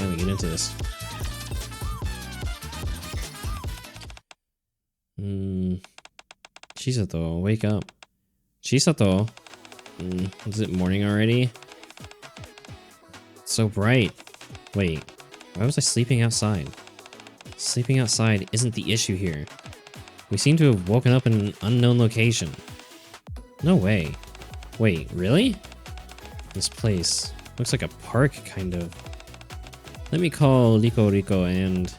let me get into this. Chisato, wake up. Chisato. Is it morning already? It's so bright. Wait, why was I sleeping outside? Sleeping outside isn't the issue here. We seem to have woken up in an unknown location. No way. Wait, really? This place looks like a park, kind of. Let me call Rico and...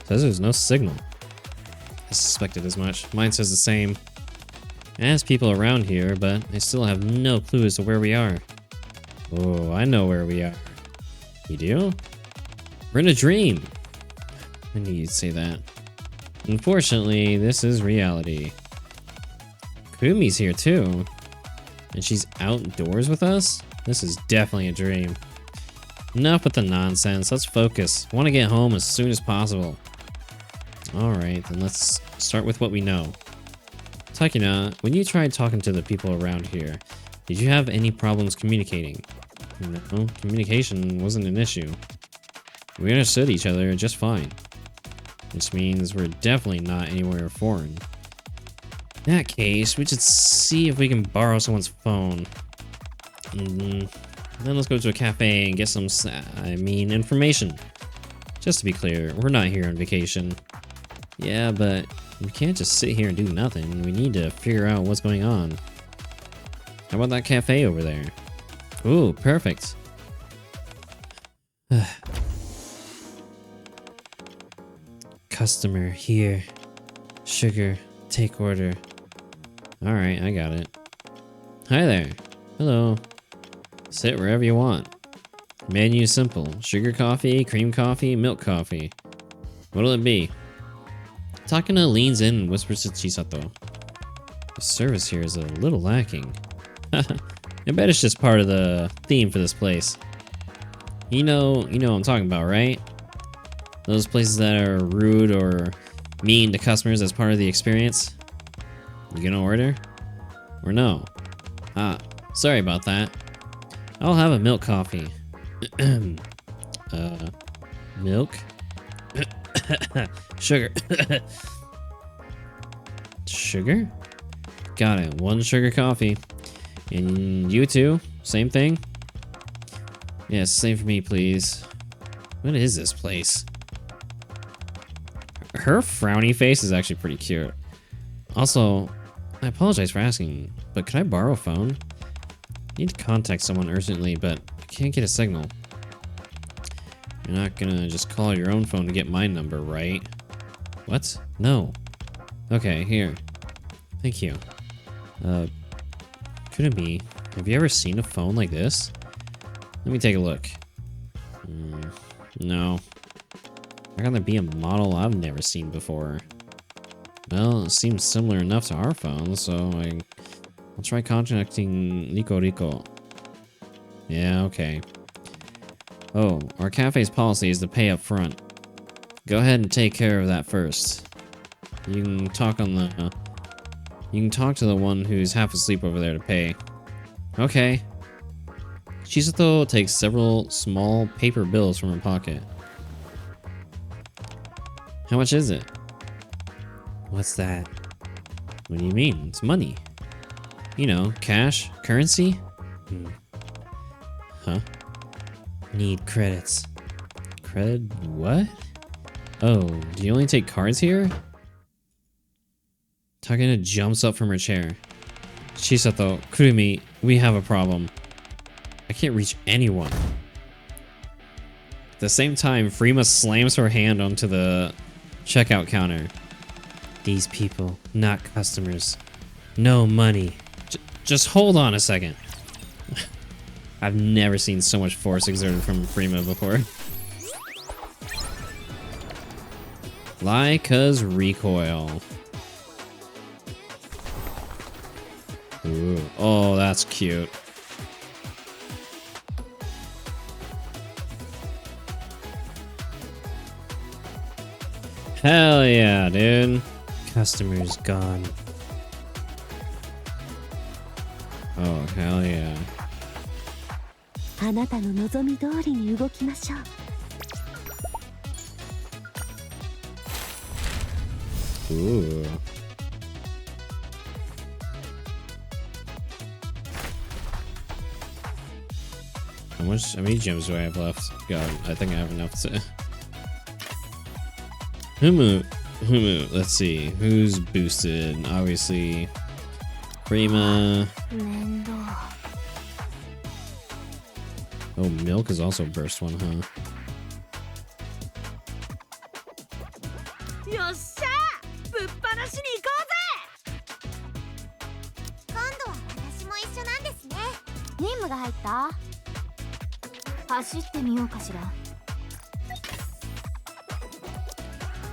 Says there's no signal. I suspected as much. Mine says the same. I asked people around here, but I still have no clue as to where we are. Oh, I know where we are. You do? We're in a dream. I knew you'd say that. Unfortunately, this is reality. Kumi's here too. And she's outdoors with us? This is definitely a dream. Enough with the nonsense. Let's focus. I want to get home as soon as possible. Alright, then let's start with what we know. Takina, when you tried talking to the people around here, did you have any problems communicating? No, communication wasn't an issue. We understood each other just fine. Which means we're definitely not anywhere foreign. In that case, we should see if we can borrow someone's phone. Then let's go to a cafe and get some, information. Just to be clear, we're not here on vacation. Yeah, but we can't just sit here and do nothing. We need to figure out what's going on. How about that cafe over there? Ooh, perfect. Customer here. Sugar, take order. Alright, I got it. Hi there. Hello. Sit wherever you want. Menu simple. Sugar coffee, cream coffee, milk coffee. What'll it be? Takina leans in and whispers to Chisato. The service here is a little lacking. I bet it's just part of the theme for this place. You know what I'm talking about, right? Those places that are rude or mean to customers as part of the experience. You gonna order? Or no? Ah, sorry about that. I'll have a milk coffee. Milk? Sugar. Sugar? Got it. One sugar coffee. And you too? Same thing? Yes, same for me, please. What is this place? Her frowny face is actually pretty cute. Also, I apologize for asking, but could I borrow a phone? I need to contact someone urgently, but I can't get a signal. You're not gonna just call your own phone to get my number, right? What? No. Okay, here. Thank you. Kurumi, have you ever seen a phone like this? Let me take a look. No. How can there be a model I've never seen before? Well, it seems similar enough to our phone, so I'll try contacting Rico. Yeah, okay. Oh, our cafe's policy is to pay up front. Go ahead and take care of that first. You can talk to the one who's half asleep over there to pay. Okay. Chisato takes several small paper bills from her pocket. How much is it? What's that? What do you mean? It's money. You know, cash, currency? Huh? Need credits. Cred... what? Oh, do you only take cards here? Takina jumps up from her chair. Chisato, Kurumi, we have a problem. I can't reach anyone. At the same time, Frima slams her hand onto the checkout counter. These people, not customers. No money. Just hold on a second. I've never seen so much force exerted from Frima before. Laika's Recoil. Ooh. Oh, that's cute. Hell yeah, dude. Customers gone. Oh, hell yeah. あなたの望み通りに動きましょう。 Ooh. How many gems do I have left? God, I think I have enough to... Humu. Let's see. Who's boosted? Obviously, Prima. Oh, Milk is also burst one, huh?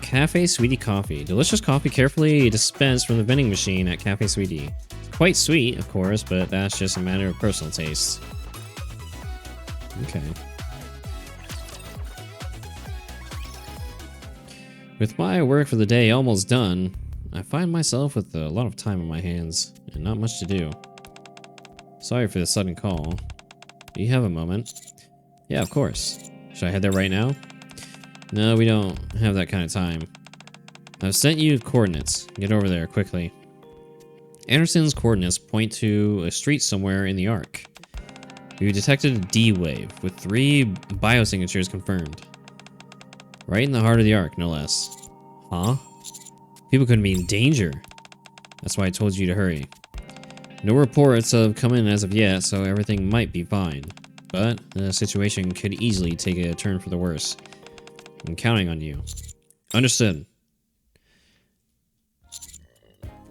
Cafe Sweetie Coffee. Delicious coffee carefully dispensed from the vending machine at Cafe Sweetie. Quite sweet, of course, but that's just a matter of personal taste. Okay. With my work for the day almost done, I find myself with a lot of time on my hands and not much to do. Sorry for the sudden call. Do you have a moment? Yeah, of course. Should I head there right now? No, we don't have that kind of time. I've sent you coordinates. Get over there quickly. Anderson's coordinates point to a street somewhere in the Ark. You detected a D-wave with 3 biosignatures confirmed. Right in the heart of the Ark, no less. Huh? People could be in danger. That's why I told you to hurry. No reports have come in as of yet, so everything might be fine. But the situation could easily take a turn for the worse. I'm counting on you. Understood.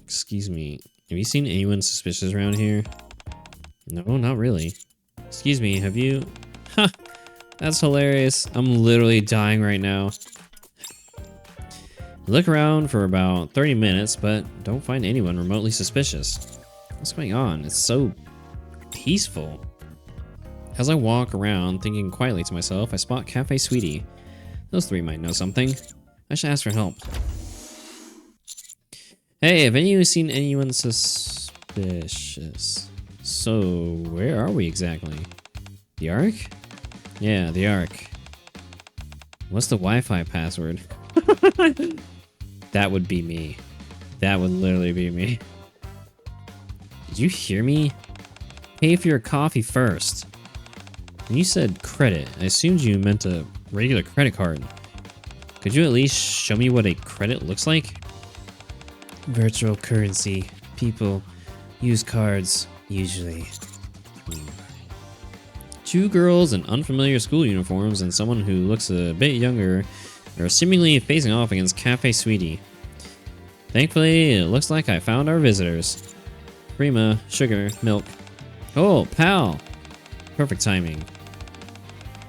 Excuse me. Have you seen anyone suspicious around here? No, not really. Excuse me, have you... Ha! That's hilarious. I'm literally dying right now. Look around for about 30 minutes, but don't find anyone remotely suspicious. What's going on? It's so peaceful. As I walk around, thinking quietly to myself, I spot Cafe Sweetie. Those 3 might know something. I should ask for help. Hey, have any of you seen anyone suspicious? So, where are we exactly? The Ark? Yeah, the Ark. What's the Wi-Fi password? That would be me. That would literally be me. Did you hear me? Pay for your coffee first. When you said credit, I assumed you meant a regular credit card. Could you at least show me what a credit looks like? Virtual currency. People use cards, usually. 2 girls in unfamiliar school uniforms and someone who looks a bit younger are seemingly facing off against Cafe Sweetie. Thankfully, it looks like I found our visitors. Prima, Sugar, Milk. Oh, pal! Perfect timing.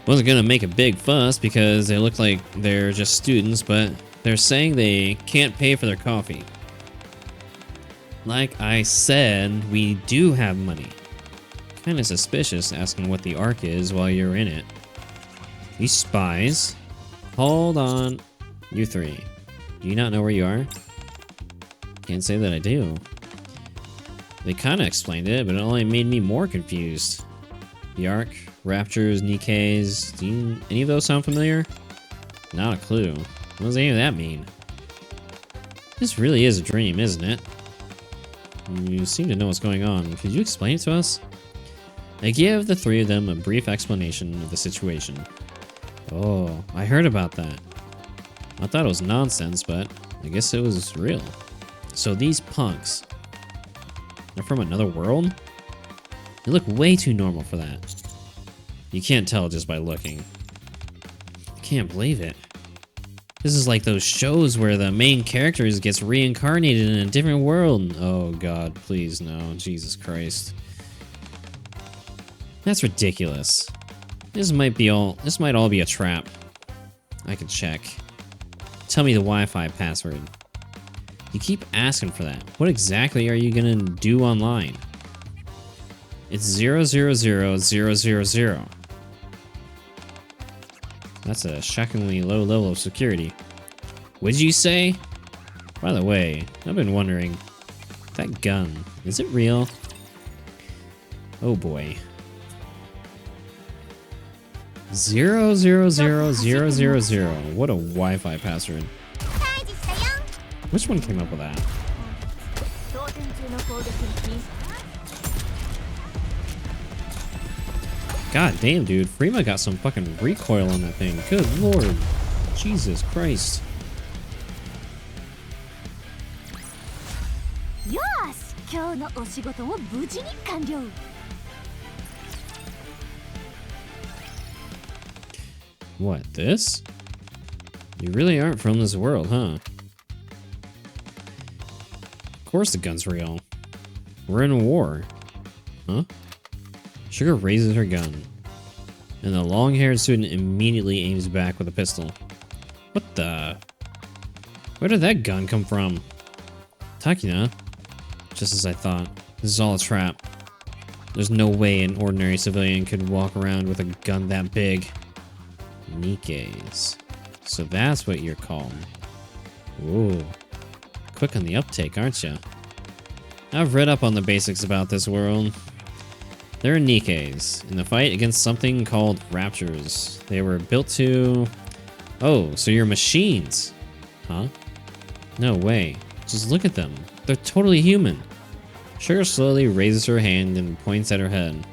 Wasn't gonna make a big fuss because they look like they're just students, but they're saying they can't pay for their coffee. Like I said, we do have money. Kinda suspicious asking what the Ark is while you're in it. You spies. Hold on. You 3. Do you not know where you are? Can't say that I do. They kinda explained it, but it only made me more confused. The Ark, Raptures, Nikke's. Do any of those sound familiar? Not a clue. What does any of that mean? This really is a dream, isn't it? You seem to know what's going on. Could you explain it to us? I give the 3 of them a brief explanation of the situation. Oh, I heard about that. I thought it was nonsense, but I guess it was real. So these punks, they're from another world? They look way too normal for that. You can't tell just by looking. I can't believe it. This is like those shows where the main character gets reincarnated in a different world. Oh god, please no. Jesus Christ. That's ridiculous. This might all be a trap. I can check. Tell me the Wi-Fi password. You keep asking for that. What exactly are you gonna do online? It's 000000. That's a shockingly low level of security. What'd you say? By the way, I've been wondering, that gun, is it real? Oh boy. 00000. What a Wi-Fi password. Which one came up with that? God damn, dude. Frima got some fucking recoil on that thing. Good lord. Jesus Christ. What, this? You really aren't from this world, huh? Of course the gun's real. We're in a war. Huh? Sugar raises her gun, and the long-haired student immediately aims back with a pistol. What the? Where did that gun come from? Takina? Just as I thought. This is all a trap. There's no way an ordinary civilian could walk around with a gun that big. Nikkes. So that's what you're called. Ooh. Quick on the uptake, aren't you? I've read up on the basics about this world. They're Nikkes, in the fight against something called Raptures. They were built to... Oh, so you're machines. Huh? No way. Just look at them. They're totally human. Sugar slowly raises her hand and points at her head.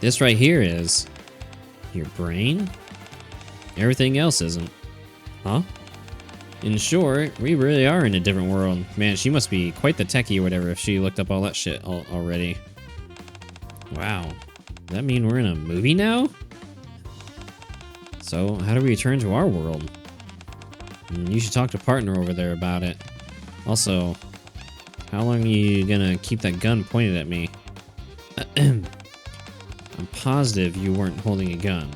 This right here is... your brain? Everything else isn't. Huh? In short, we really are in a different world. Man, she must be quite the techie or whatever if she looked up all that shit already. Wow. Does that mean we're in a movie now? So, how do we return to our world? You should talk to partner over there about it. Also, how long are you gonna keep that gun pointed at me? I'm positive you weren't holding a gun,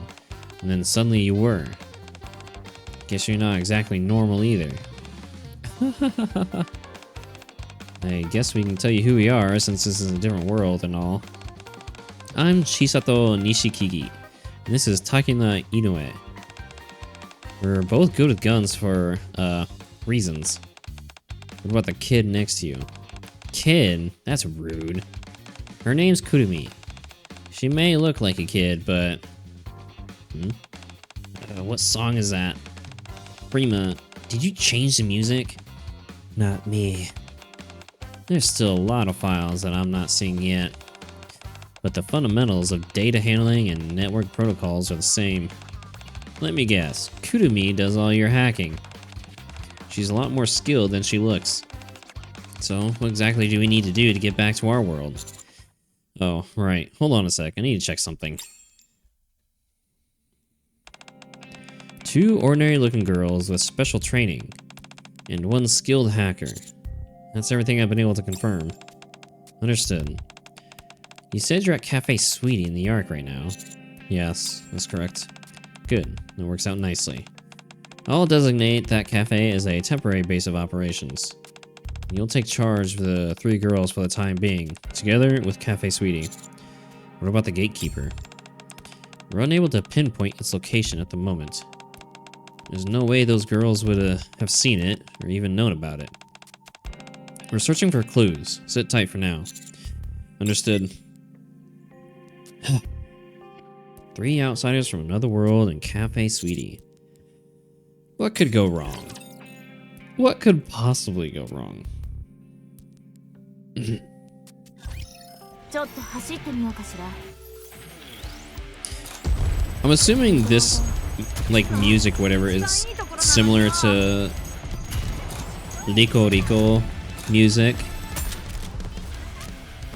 and then suddenly you were. Guess you're not exactly normal either. I guess we can tell you who we are, since this is a different world and all. I'm Chisato Nishikigi, and this is Takina Inoue. We're both good with guns for, reasons. What about the kid next to you? Kid? That's rude. Her name's Kurumi. She may look like a kid, but... what song is that? Prima, did you change the music? Not me. There's still a lot of files that I'm not seeing yet. But the fundamentals of data handling and network protocols are the same. Let me guess, Kurumi does all your hacking. She's a lot more skilled than she looks. So, what exactly do we need to do to get back to our world? Oh, right. Hold on a sec. I need to check something. 2 ordinary-looking girls with special training, and 1 skilled hacker. That's everything I've been able to confirm. Understood. You said you're at Cafe Sweetie in the Ark right now. Yes, that's correct. Good. That works out nicely. I'll designate that cafe as a temporary base of operations. You'll take charge of the 3 girls for the time being, together with Cafe Sweetie. What about the gatekeeper? We're unable to pinpoint its location at the moment. There's no way those girls would have seen it, or even known about it. We're searching for clues. Sit tight for now. Understood. 3 outsiders from another world and Cafe Sweetie. What could go wrong? What could possibly go wrong? I'm assuming this, like, music, whatever, is similar to Recoil music.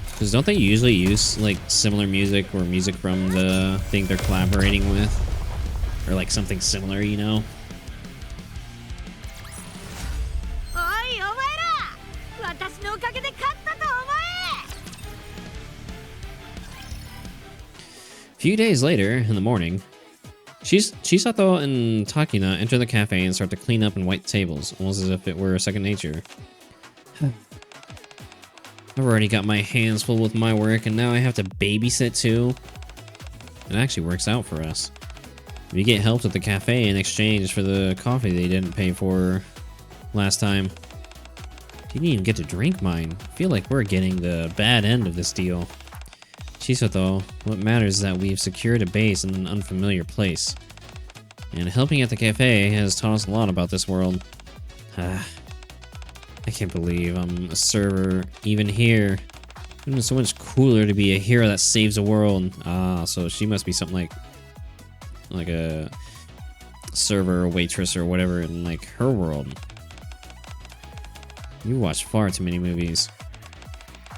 Because don't they usually use, like, similar music or music from the thing they're collaborating with? Or, like, something similar, you know? A few days later, in the morning, Chisato and Takina enter the cafe and start to clean up and wipe tables, almost as if it were second nature. I've already got my hands full with my work, and now I have to babysit too. It actually works out for us. We get help at the cafe in exchange for the coffee they didn't pay for last time. Didn't even get to drink mine. I feel like we're getting the bad end of this deal. Chisato, what matters is that we've secured a base in an unfamiliar place. And helping at the cafe has taught us a lot about this world. I can't believe I'm a server even here. It would have been so much cooler to be a hero that saves the world. So she must be something like a server or waitress or whatever in like her world. You watch far too many movies.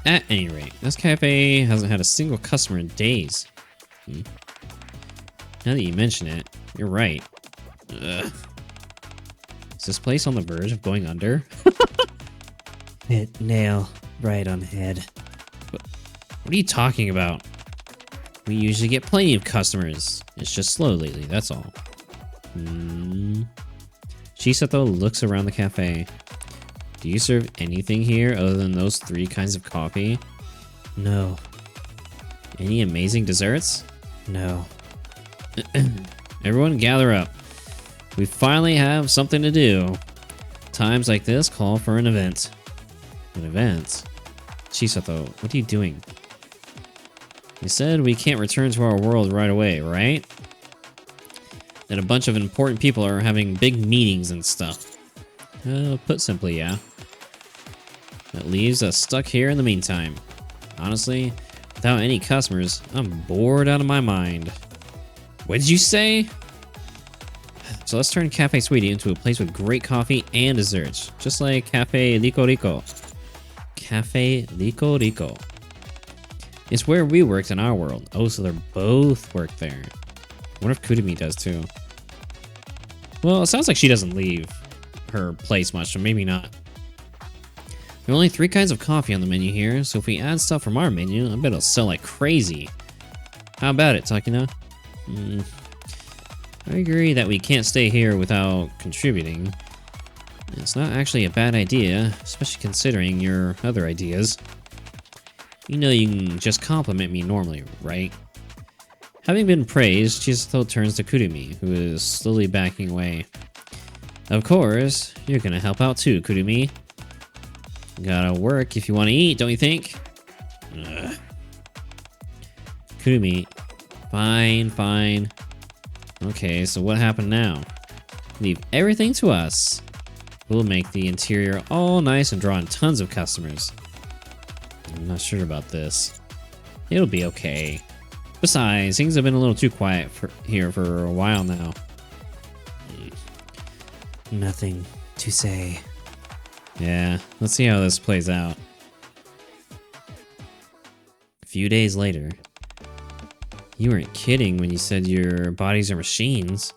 At any rate, this cafe hasn't had a single customer in days. Now that you mention it, you're right. Ugh. Is this place on the verge of going under? Hit nail right on head. What are you talking about? We usually get plenty of customers. It's just slow lately, that's all. Chisato looks around the cafe. Do you serve anything here other than those 3 kinds of coffee? No. Any amazing desserts? No. Everyone gather up. We finally have something to do. Times like this call for an event. An event? Chisato, what are you doing? You said we can't return to our world right away, right? That a bunch of important people are having big meetings and stuff. Put simply, yeah. That leaves us stuck here in the meantime. Honestly, without any customers, I'm bored out of my mind. What did you say? So let's turn Cafe Sweetie into a place with great coffee and desserts. Just like Cafe Rico Rico. Cafe Rico Rico. It's where we worked in our world. Oh, so they're both worked there. I wonder if Kurumi does too. Well, it sounds like she doesn't leave her place much, so maybe not. There are only 3 kinds of coffee on the menu here, so if we add stuff from our menu, I bet it'll sell like crazy. How about it, Takina? I agree that we can't stay here without contributing. It's not actually a bad idea, especially considering your other ideas. You know you can just compliment me normally, right? Having been praised, Chisato turns to Kurumi, who is slowly backing away. Of course, you're gonna help out too, Kurumi. Gotta work if you want to eat, don't you think? Ugh. Kurumi, fine. Okay, so what happened now? Leave everything to us. We'll make the interior all nice and draw in tons of customers. I'm not sure about this. It'll be okay. Besides, things have been a little too quiet here for a while now. Nothing to say. Yeah, let's see how this plays out. A few days later. You weren't kidding when you said your bodies are machines.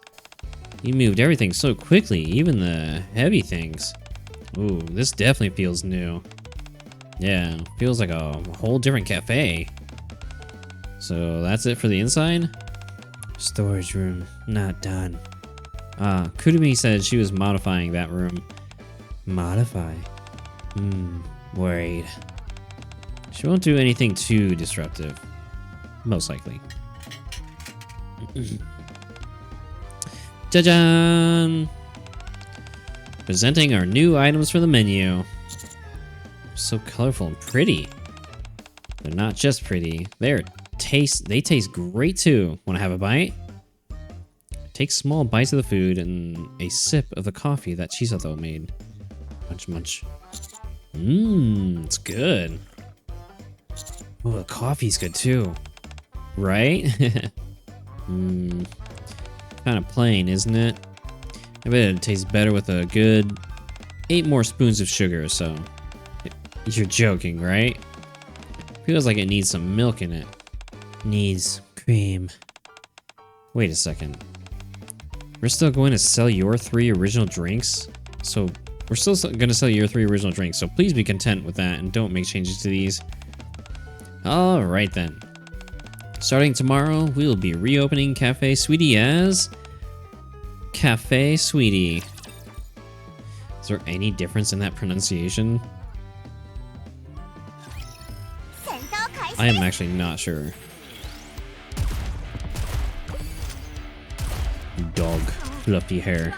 You moved everything so quickly, even the heavy things. Ooh, this definitely feels new. Yeah, feels like a whole different cafe. So that's it for the inside? Storage room, not done. Kurumi said she was modifying that room. Modify? Worried. She won't do anything too disruptive. Most likely. Jajan! Presenting our new items for the menu. So colorful and pretty. They're not just pretty, they taste great too. Want to have a bite? Take small bites of the food and a sip of the coffee that Chisato made. Munch munch. It's good. Oh, the coffee's good too. Right? Kind of plain, isn't it? I bet it tastes better with a good 8 more spoons of sugar or so. You're joking, right? Feels like it needs some milk in it. Needs cream. Wait a second. We're still going to sell your 3 original drinks? So, we're still going to sell your 3 original drinks, so please be content with that and don't make changes to these. Alright then. Starting tomorrow, we will be reopening Cafe Sweetie as... Cafe Sweetie. Is there any difference in that pronunciation? I am actually not sure. Dog. Fluffy hair.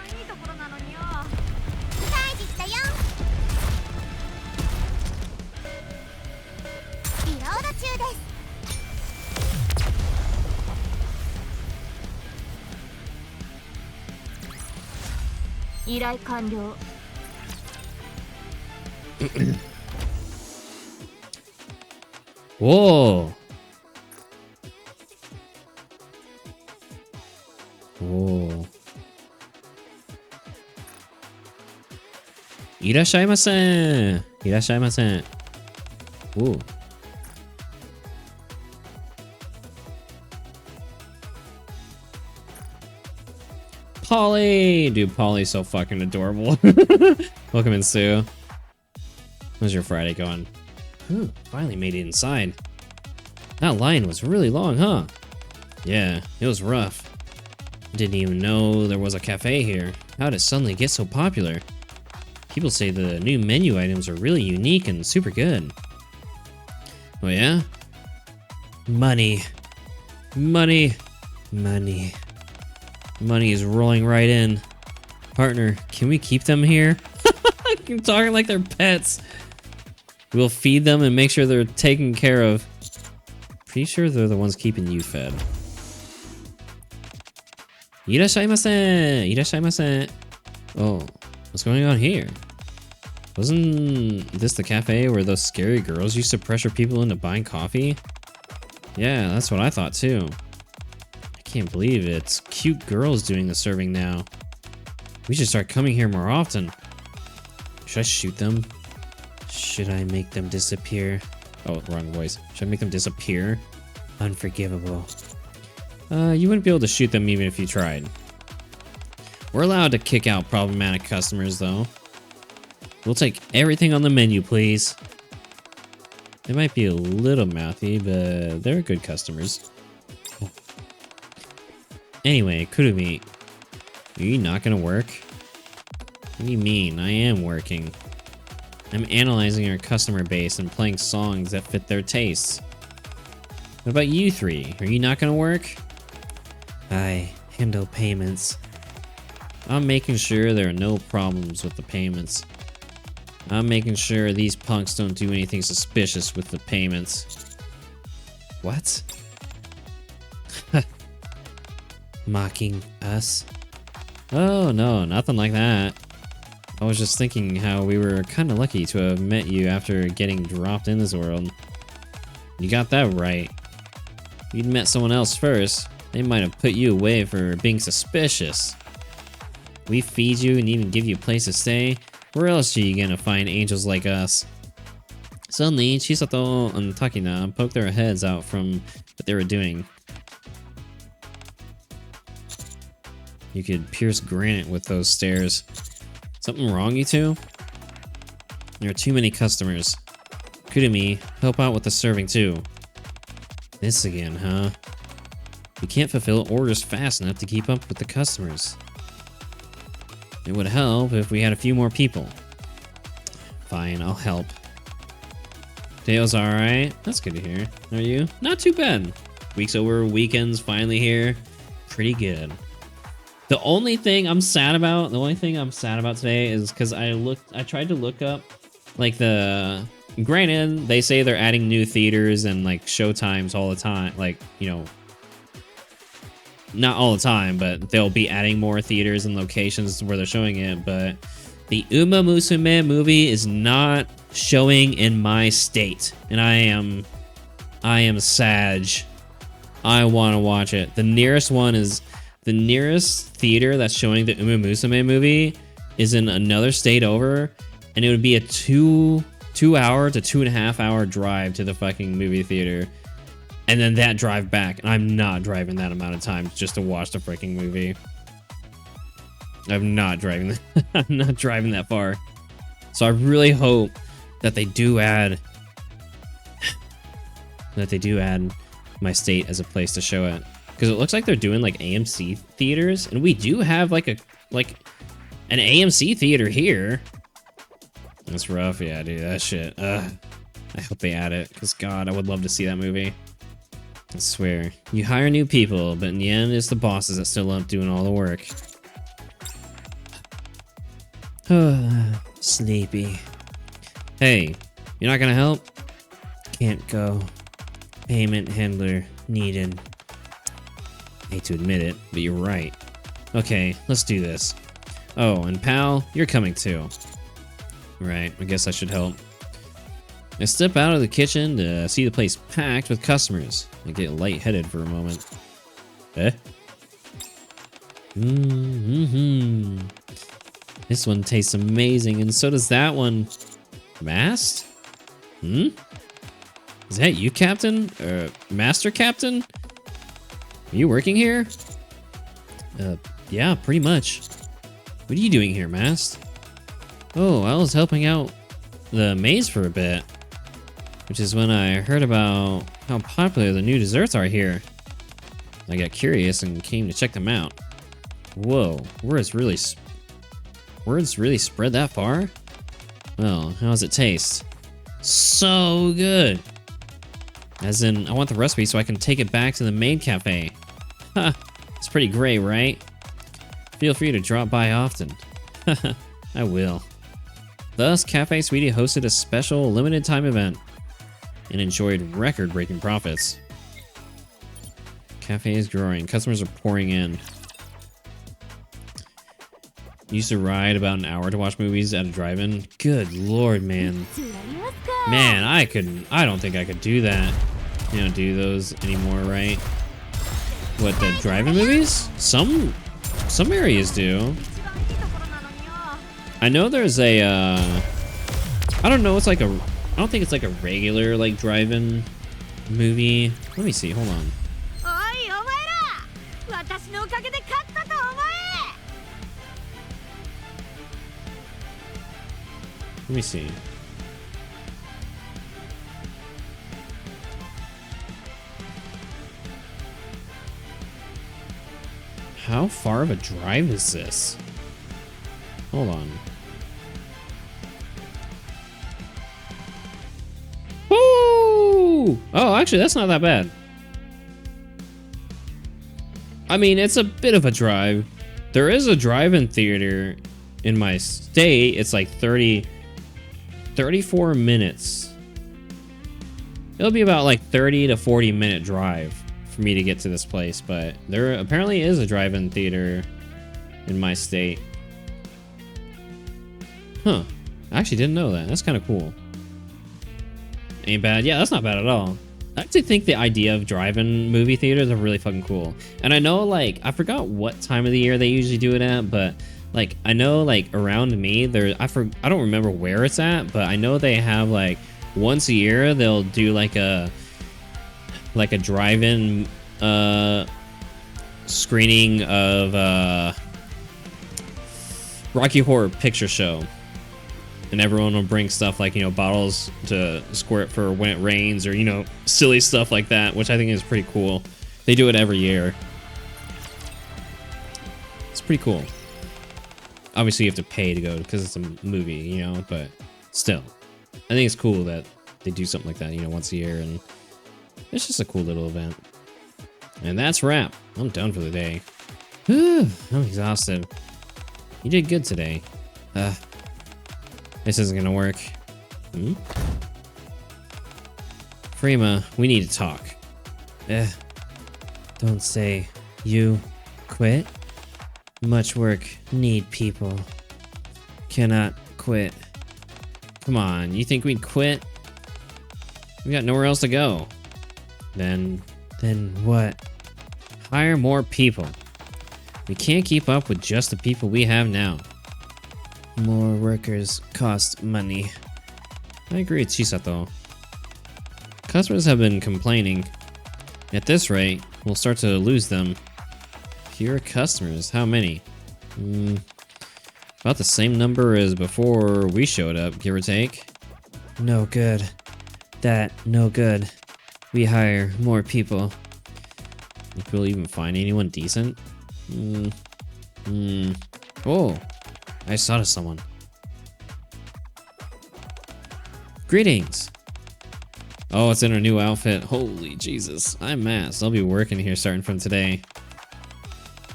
依頼完了。 Whoa. Whoa. いらっしゃいませ。いらっしゃいませ。Ooh. Polly! Dude, Polly's so fucking adorable. Welcome in, Sue. How's your Friday going? Ooh, finally made it inside. That line was really long, huh? Yeah, it was rough. I didn't even know there was a cafe here. How did it suddenly get so popular? People say the new menu items are really unique and super good. Oh yeah? Money. Money. Money. Money is rolling right in. Partner, can we keep them here? I'm talking like they're pets. We'll feed them and make sure they're taken care of. Pretty sure they're the ones keeping you fed. いらっしゃいませ。いらっしゃいませ. Oh, what's going on here? Wasn't this the cafe where those scary girls used to pressure people into buying coffee? Yeah, that's what I thought too. I can't believe it's cute girls doing the serving now. We should start coming here more often. Should I shoot them? Should I make them disappear? Oh, wrong voice. Should I make them disappear? Unforgivable. You wouldn't be able to shoot them even if you tried. We're allowed to kick out problematic customers, though. We'll take everything on the menu, please. They might be a little mouthy, but they're good customers. Oh. Anyway, Kurumi, are you not gonna work? What do you mean? I am working. I'm analyzing our customer base and playing songs that fit their tastes. What about you three? Are you not gonna work? I handle payments. I'm making sure there are no problems with the payments. I'm making sure these punks don't do anything suspicious with the payments. What? Mocking us? Oh no, nothing like that. I was just thinking how we were kind of lucky to have met you after getting dropped in this world. You got that right. If you'd met someone else first, they might have put you away for being suspicious. We feed you and even give you a place to stay. Where else are you gonna find angels like us? Suddenly, Chisato and Takina poked their heads out from what they were doing. You could pierce granite with those stairs. Something wrong, you two? There are too many customers. Kurumi, help out with the serving too. This again, huh? We can't fulfill orders fast enough to keep up with the customers. It would help if we had a few more people. Fine, I'll help. Dale's alright. That's good to hear. Are you? Not too bad. Week's over, weekend's finally here. Pretty good. The only thing I'm sad about today is because I tried to look up like granted, they say they're adding new theaters and like show times all the time, like, you know, not all the time, but they'll be adding more theaters and locations where they're showing it. But the Uma Musume movie is not showing in my state, and I am sad. I want to watch it. The nearest theater that's showing the Uma Musume movie is in another state over, and it would be a 2-hour to 2.5 hour drive to the fucking movie theater. And then that drive back, and I'm not driving that amount of time just to watch the freaking movie. I'm not driving that far. So I really hope that they do add my state as a place to show it, because it looks like they're doing like AMC theaters, and we do have like an AMC theater here. That's rough, yeah, dude. That shit. I hope they add it, because God, I would love to see that movie. I swear. You hire new people, but in the end, it's the bosses that still end up doing all the work. Sleepy. Hey, you're not gonna help? Can't go. Payment handler needed. Hate to admit it, but you're right. Okay, let's do this. Oh, and pal, you're coming too. Right, I guess I should help. I step out of the kitchen to see the place packed with customers. I get lightheaded for a moment. Eh? This one tastes amazing, and so does that one. Mast? Is that you, Captain? Master Captain? Are you working here? Yeah, pretty much. What are you doing here, Mast? Oh, I was helping out the maze for a bit. Which is when I heard about how popular the new desserts are here. I got curious and came to check them out. Whoa, word's really spread that far? Well, how does it taste? So good! As in, I want the recipe so I can take it back to the maid cafe. Ha! It's pretty great, right? Feel free to drop by often. I will. Thus, Cafe Sweetie hosted a special limited time event and enjoyed record-breaking profits. Cafe is growing. Customers are pouring in. Used to ride about an hour to watch movies at a drive-in. Good lord, man. Man, I don't think I could do that. You don't do those anymore, right? What, the drive-in movies? Some areas do. I know there's a, I don't know, I don't think it's like a regular, like, drive-in movie. Let me see, hold on. Let me see. How far of a drive is this? Hold on. Woo! Oh, actually, that's not that bad. I mean, it's a bit of a drive. There is a drive-in theater in my state. It's like 34 minutes. It'll be about like 30 to 40 minute drive for me to get to this place, but there apparently is a drive-in theater in my state. Huh. I actually didn't know that. That's kind of cool. Ain't bad. Yeah, that's not bad at all. I actually think the idea of drive-in movie theaters are really fucking cool. And I know, like, I forgot what time of the year they usually do it at, but like, I know, like, around me, I don't remember where it's at, but I know they have, like, once a year, they'll do, like a drive-in, screening of, Rocky Horror Picture Show. And everyone will bring stuff like, you know, bottles to squirt for when it rains, or, you know, silly stuff like that, which I think is pretty cool. They do it every year. It's pretty cool. Obviously, you have to pay to go because it's a movie, you know, but still. I think it's cool that they do something like that, you know, once a year, and it's just a cool little event. And that's wrap. I'm done for the day. I'm exhausted. You did good today. This isn't gonna work. Prima, we need to talk. Don't say you quit. Much work, need people. Cannot quit. Come on, you think we'd quit? We got nowhere else to go. Then what? Hire more people. We can't keep up with just the people we have now. More workers cost money. I agree with Chisato. Customers have been complaining. At this rate, we'll start to lose them. Fewer customers, how many? About the same number as before we showed up, give or take. No good. No good. We hire more people. Think we'll even find anyone decent? Oh, I saw to someone. Greetings. Oh, it's in her new outfit. Holy Jesus. I'm masked. I'll be working here starting from today.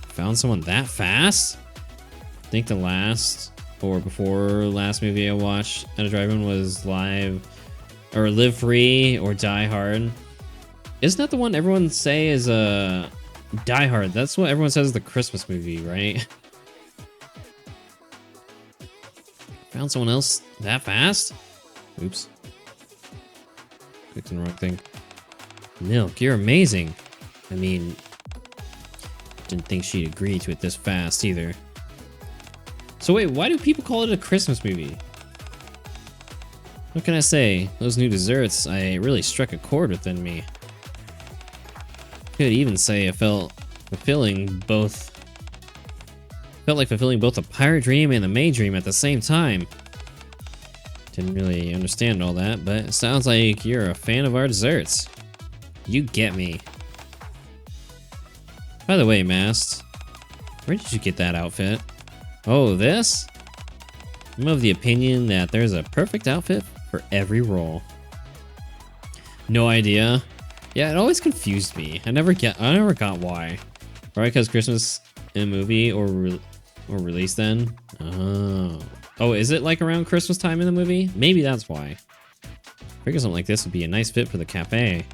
Found someone that fast? I think the last or before last movie I watched at a drive-in was Live Free or Die Hard. Isn't that the one everyone say is Die Hard? That's what everyone says is the Christmas movie, right? Found someone else that fast? Oops. Clicked on the wrong thing. Milk, you're amazing. I mean, didn't think she'd agree to it this fast either. So wait, why do people call it a Christmas movie? What can I say? Those new desserts, I really struck a chord within me. Could even say I felt like fulfilling both the pirate dream and the May dream at the same time. Didn't really understand all that, but it sounds like you're a fan of our desserts. You get me. By the way, Mast, where did you get that outfit? Oh, this? I'm of the opinion that there's a perfect outfit for every role. No idea. Yeah, it always confused me. I never got why. Probably because Christmas in a movie or released then. Oh, is it like around Christmas time in the movie? Maybe that's why. I figured something like this would be a nice fit for the cafe,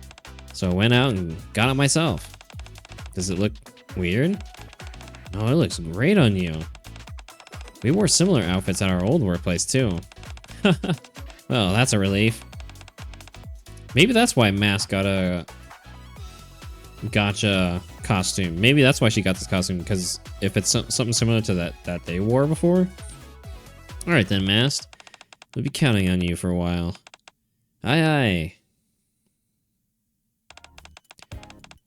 so I went out and got it myself. Does it look weird? Oh, it looks great on you. We wore similar outfits at our old workplace too. Well, that's a relief. Maybe that's why Mask got a gotcha costume. Maybe that's why she got this costume, because if it's something similar to that they wore before. All right then, Mask. We'll be counting on you for a while. Aye aye.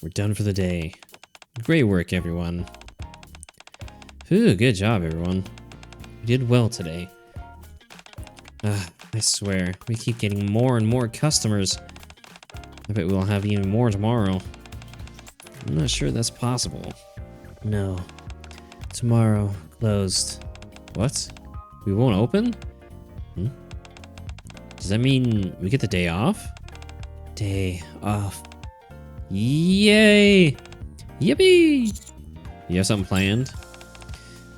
We're done for the day. Great work, everyone. Ooh, good job, everyone. You did well today. I swear, we keep getting more and more customers. I bet we'll have even more tomorrow. I'm not sure that's possible. No. Tomorrow, closed. What? We won't open? Does that mean we get the day off? Day off. Yay! Yippee! You have something planned?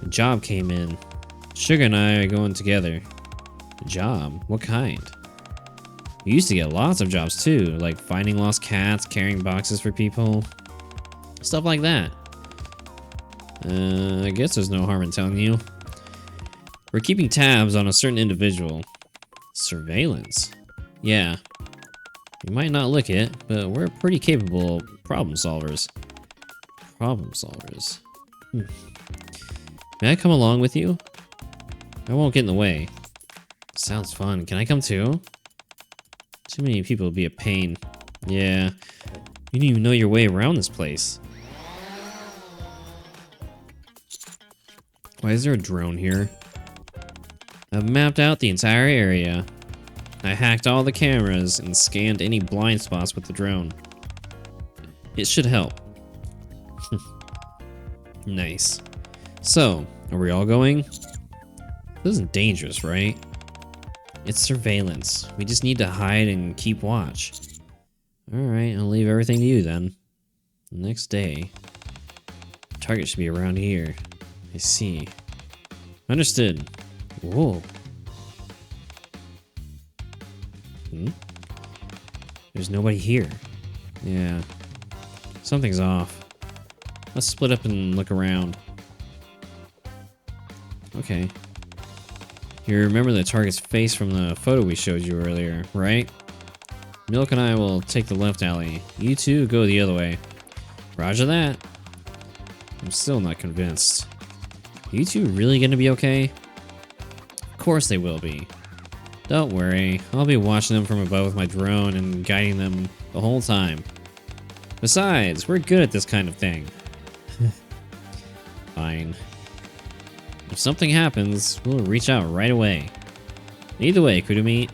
A job came in. Sugar and I are going together. A job? What kind? We used to get lots of jobs too, like finding lost cats, carrying boxes for people. Stuff like that. I guess there's no harm in telling you. We're keeping tabs on a certain individual. Surveillance? Yeah. You might not look it, but we're pretty capable problem solvers. Problem solvers? May I come along with you? I won't get in the way. Sounds fun. Can I come too? Too many people would be a pain. Yeah. You didn't even know your way around this place. Why is there a drone here? I've mapped out the entire area. I hacked all the cameras and scanned any blind spots with the drone. It should help. Nice. So, are we all going? This isn't dangerous, right? It's surveillance. We just need to hide and keep watch. Alright, I'll leave everything to you then. The next day. Target should be around here. I see. Understood. Whoa. There's nobody here. Yeah. Something's off. Let's split up and look around. Okay. You remember the target's face from the photo we showed you earlier, right? Milk and I will take the left alley. You two go the other way. Roger that. I'm still not convinced. You two really gonna be okay? Of course they will be. Don't worry, I'll be watching them from above with my drone and guiding them the whole time. Besides, we're good at this kind of thing. Fine. If something happens, we'll reach out right away. Either way, Kurumi.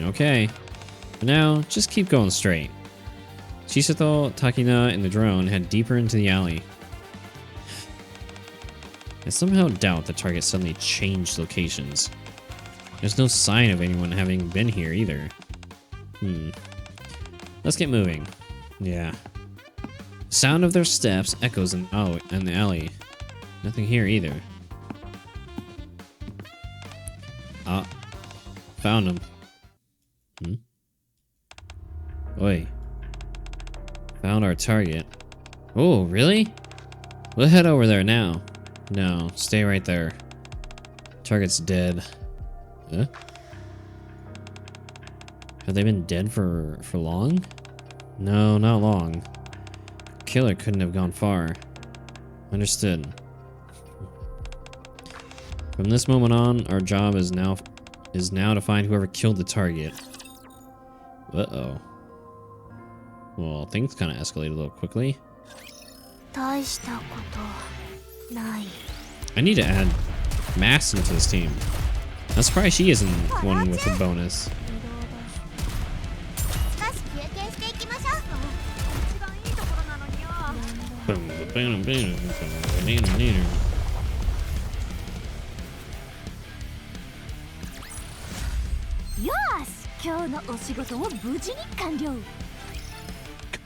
Okay. For now, just keep going straight. Chisato, Takina, and the drone head deeper into the alley. I somehow doubt the target suddenly changed locations. There's no sign of anyone having been here either. Let's get moving. Yeah. The sound of their steps echoes in the alley. Nothing here either. Ah. Found him. Oi. Found our target. Oh, really? We'll head over there now. No, stay right there. Target's dead. Huh? Have they been dead for long? No, not long. Killer couldn't have gone far. Understood. From this moment on, our job is now to find whoever killed the target. Uh-oh. Well, things kind of escalated a little quickly. 大したことない。 I need to add Mass into this team. I'm surprised she isn't one with a bonus. Yes! 今日のお仕事を無事に完了。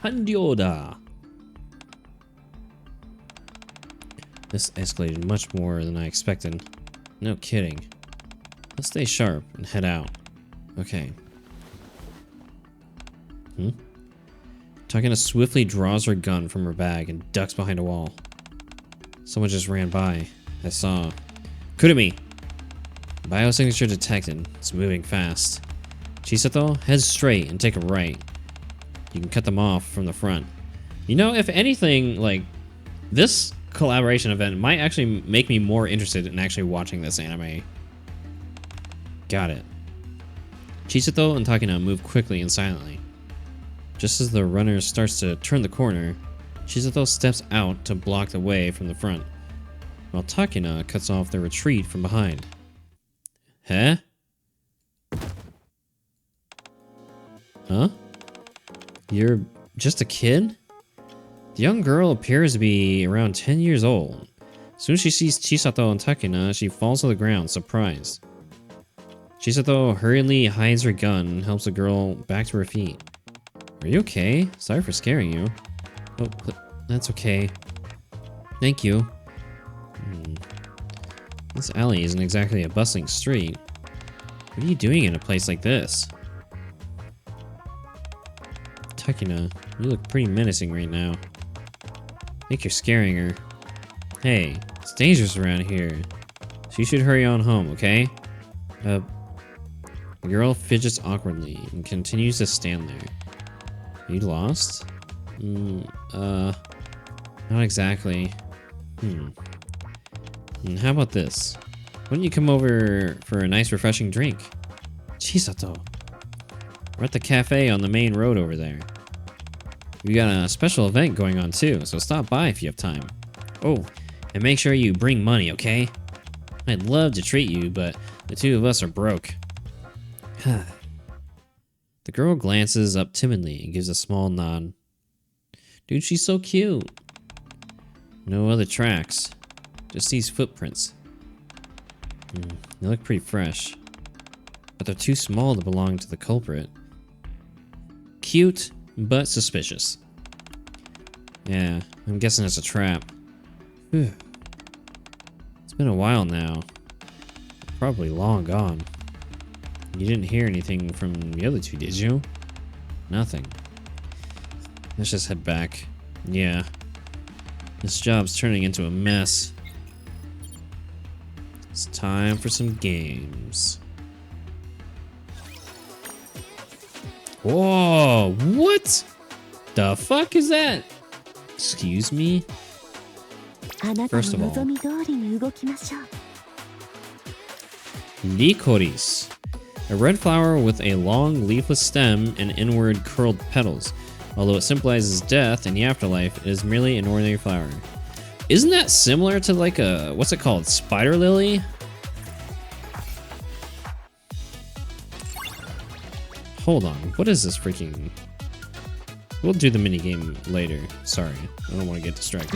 Kandyoda. This escalated much more than I expected. No kidding. Let's stay sharp and head out. Okay. Takina swiftly draws her gun from her bag and ducks behind a wall. Someone just ran by. I saw. Kurumi! Biosignature detected. It's moving fast. Chisato, head straight and take a right. You can cut them off from the front. You know, if anything, like, this collaboration event might actually make me more interested in actually watching this anime. Got it. Chisato and Takina move quickly and silently. Just as the runner starts to turn the corner, Chisato steps out to block the way from the front, while Takina cuts off their retreat from behind. Huh? Huh? You're just a kid? The young girl appears to be around 10 years old. As soon as she sees Chisato and Takina, she falls to the ground, surprised. Chisato hurriedly hides her gun and helps the girl back to her feet. Are you okay? Sorry for scaring you. Oh, that's okay. Thank you. This alley isn't exactly a bustling street. What are you doing in a place like this? Takina, you look pretty menacing right now. I think you're scaring her. Hey, it's dangerous around here. So you should hurry on home, okay? The girl fidgets awkwardly and continues to stand there. You lost? Not exactly. And how about this? Why don't you come over for a nice refreshing drink? Chisato. We're at the cafe on the main road over there. We got a special event going on too, so stop by if you have time. Oh, and make sure you bring money, okay? I'd love to treat you, but the two of us are broke. The girl glances up timidly and gives a small nod. Dude, she's so cute. No other tracks. Just these footprints. They look pretty fresh. But they're too small to belong to the culprit. Cute, but suspicious. Yeah, I'm guessing it's a trap. Whew. It's been a while now. Probably long gone. You didn't hear anything from the other two, did you? Nothing. Let's just head back. Yeah. This job's turning into a mess. It's time for some games. Whoa! What? The fuck is that? Excuse me? First of all, Licorice. A red flower with a long leafless stem and inward curled petals. Although it symbolizes death and the afterlife, it is merely an ordinary flower. Isn't that similar to like a, what's it called, spider lily? Hold on, what is this freaking... We'll do the minigame later. Sorry, I don't want to get distracted.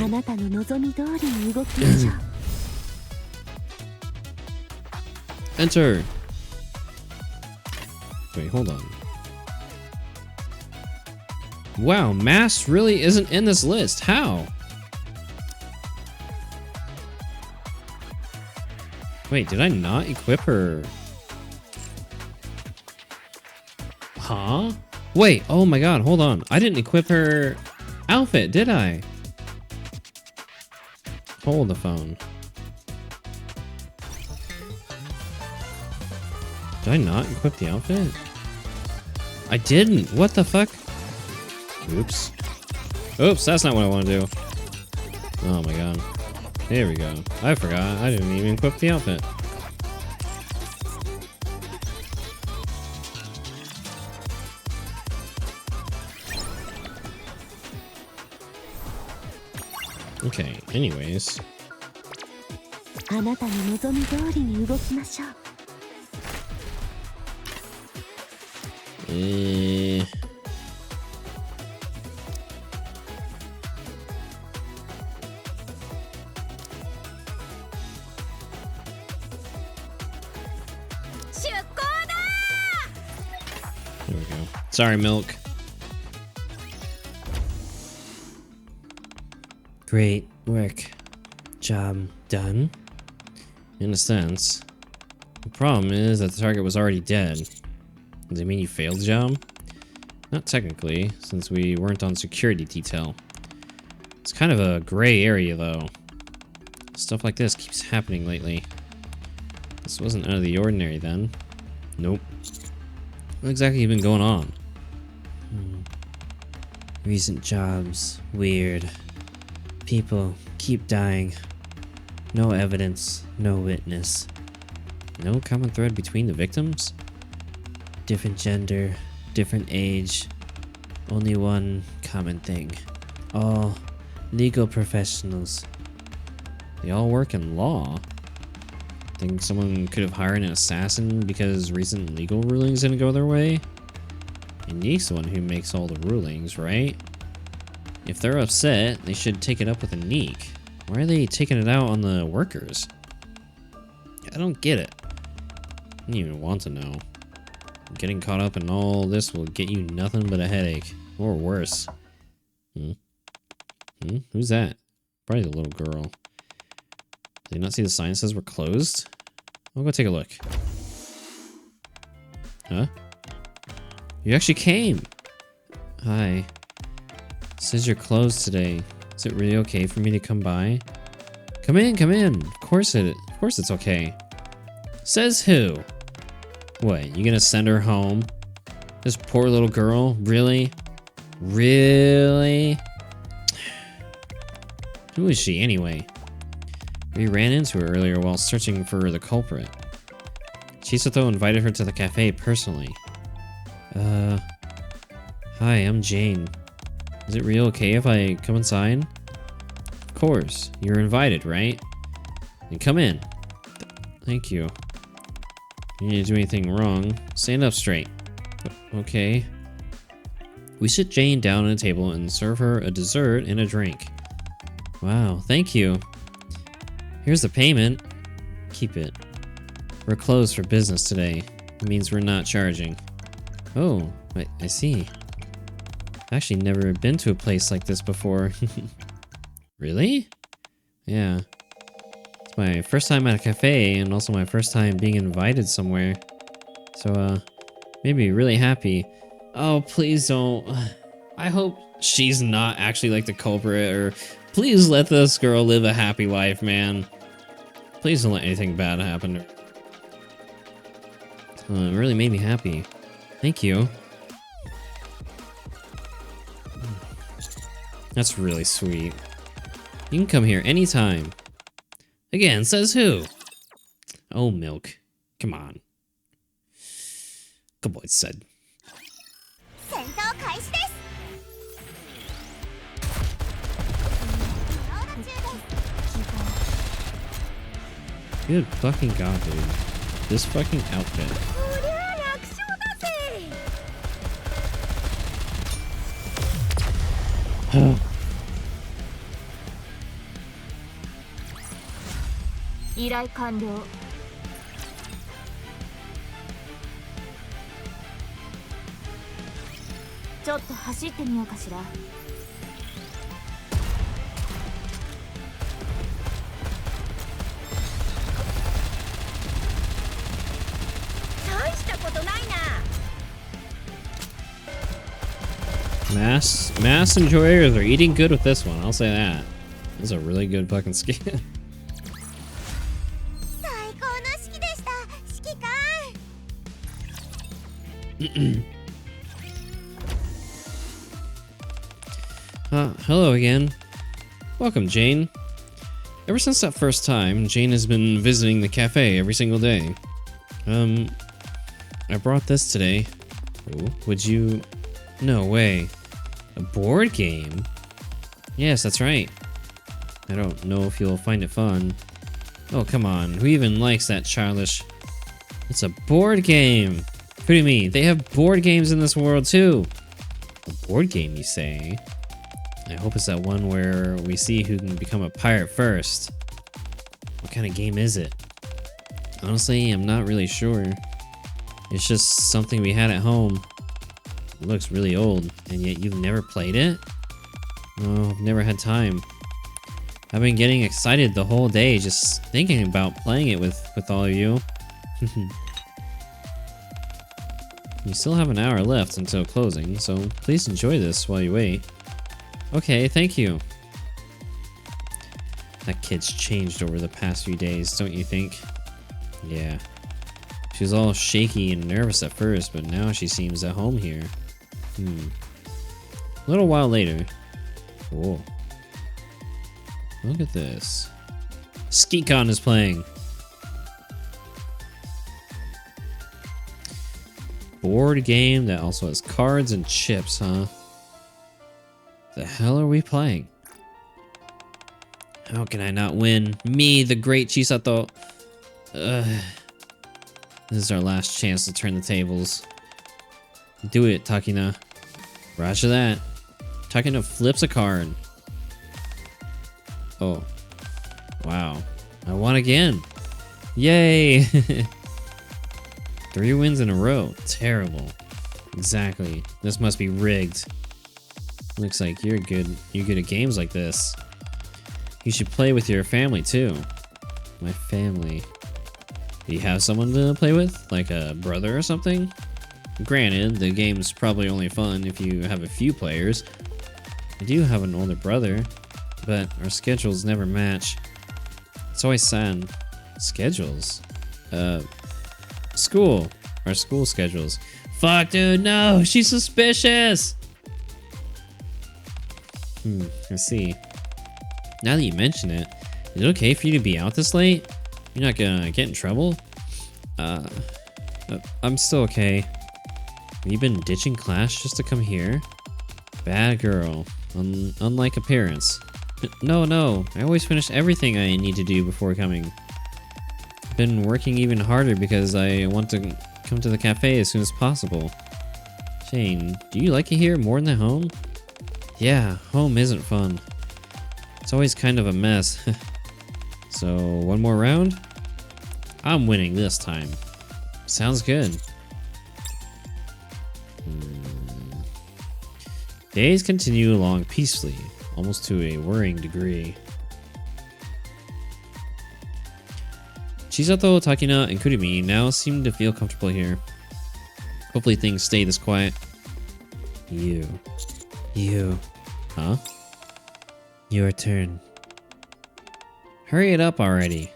Enter! Wait, hold on. Wow, Mass really isn't in this list. How? Wait, did I not equip her? Huh? Wait, oh my god, hold on. I didn't equip her outfit, did I? Hold the phone. Did I not equip the outfit? I didn't. What the fuck? Oops. Oops, that's not what I want to do. Oh my god. There we go. I forgot. I didn't even equip the outfit. Okay, anyways. あなたの望み通りに動きましょう。There we go. Sorry, Milk. Great work. Job done. In a sense. The problem is that the target was already dead. Does it mean you failed the job? Not technically, since we weren't on security detail. It's kind of a gray area, though. Stuff like this keeps happening lately. This wasn't out of the ordinary, then. Nope. What exactly has been going on? Recent jobs. Weird. People keep dying. No evidence. No witness. No common thread between the victims? Different gender. Different age. Only one common thing. All legal professionals. They all work in law. Think someone could have hired an assassin because recent legal rulings didn't go their way? And Nikke's the one who makes all the rulings, right? If they're upset, they should take it up with Nikke. Why are they taking it out on the workers? I don't get it. I don't even want to know. Getting caught up in all this will get you nothing but a headache. Or worse. Who's that? Probably the little girl. Did you not see the sign that says we're closed? I'll go take a look. Huh? You actually came! Hi. It says you're closed today. Is it really okay for me to come by? Come in, come in! Of course it's okay. Says who? What, you gonna send her home? This poor little girl? Really? Really? Who is she anyway? We ran into her earlier while searching for the culprit. Chisato invited her to the cafe personally. Hi, I'm Jane. Is it real okay if I come inside? Of course. You're invited, right? Then come in. Thank you. You didn't do anything wrong. Stand up straight. Okay. We sit Jane down at a table and serve her a dessert and a drink. Wow, thank you. Here's the payment. Keep it. We're closed for business today. It means we're not charging. Oh, I see. I've actually never been to a place like this before. Really? Yeah. It's my first time at a cafe and also my first time being invited somewhere. So, made me really happy. Oh, please don't. I hope she's not actually like the culprit, or please let this girl live a happy life, man. Please don't let anything bad happen to her. It really made me happy. Thank you. That's really sweet. You can come here anytime. Again, says who? Oh, Milk. Come on. Good boy, said. Good fucking god, dude. This fucking outfit. Mass enjoyers are eating good with this one, I'll say that. This is a really good fucking skin. Hello again. Welcome, Jane. Ever since that first time, Jane has been visiting the cafe every single day. I brought this today. Oh, would you... No way. A board game? Yes, that's right. I don't know if you'll find it fun. Oh, come on. Who even likes that childish... It's a board game! What do you mean? They have board games in this world, too! A board game, you say? I hope it's that one where we see who can become a pirate first. What kind of game is it? Honestly, I'm not really sure. It's just something we had at home. It looks really old, and yet you've never played it? No, I've never had time. I've been getting excited the whole day just thinking about playing it with all of you. You still have an hour left until closing, so please enjoy this while you wait. Okay, thank you. That kid's changed over the past few days, don't you think? Yeah. She was all shaky and nervous at first, but now she seems at home here. A little while later. Whoa. Look at this. SkiCon is playing. Board game that also has cards and chips, huh? The hell are we playing? How can I not win? Me, the great Chisato. This is our last chance to turn the tables. Do it, Takina. Roger that. Takina flips a card. Oh. Wow. I won again. Yay! 3 wins in a row. Terrible. Exactly. This must be rigged. Looks like you're good at games like this. You should play with your family too. My family. Do you have someone to play with? Like a brother or something? Granted, the game's probably only fun if you have a few players. I do have an older brother, but our schedules never match. It's always sad. Schedules? School. Our school schedules. Fuck, dude, no! She's suspicious! I see. Now that you mention it, is it okay for you to be out this late? You're not gonna get in trouble? I'm still okay. Have you been ditching class just to come here? Bad girl. Unlike appearance. No. I always finish everything I need to do before coming. I've been working even harder because I want to come to the cafe as soon as possible. Jane, do you like it here more than at home? Yeah, home isn't fun. It's always kind of a mess. So, one more round? I'm winning this time. Sounds good. Days continue along peacefully, almost to a worrying degree. Chisato, Takina, and Kurumi now seem to feel comfortable here. Hopefully things stay this quiet. You. Huh? Your turn. Hurry it up already.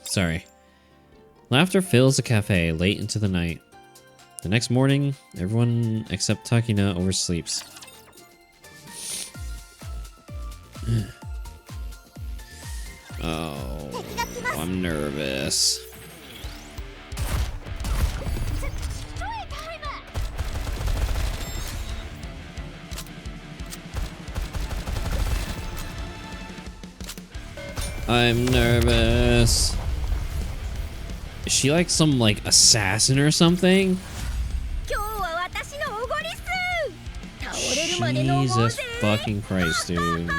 Sorry. Laughter fills the cafe late into the night. The next morning, everyone except Takina oversleeps. Oh, I'm nervous. I'm nervous. Is she like some assassin or something? Jesus fucking Christ, dude.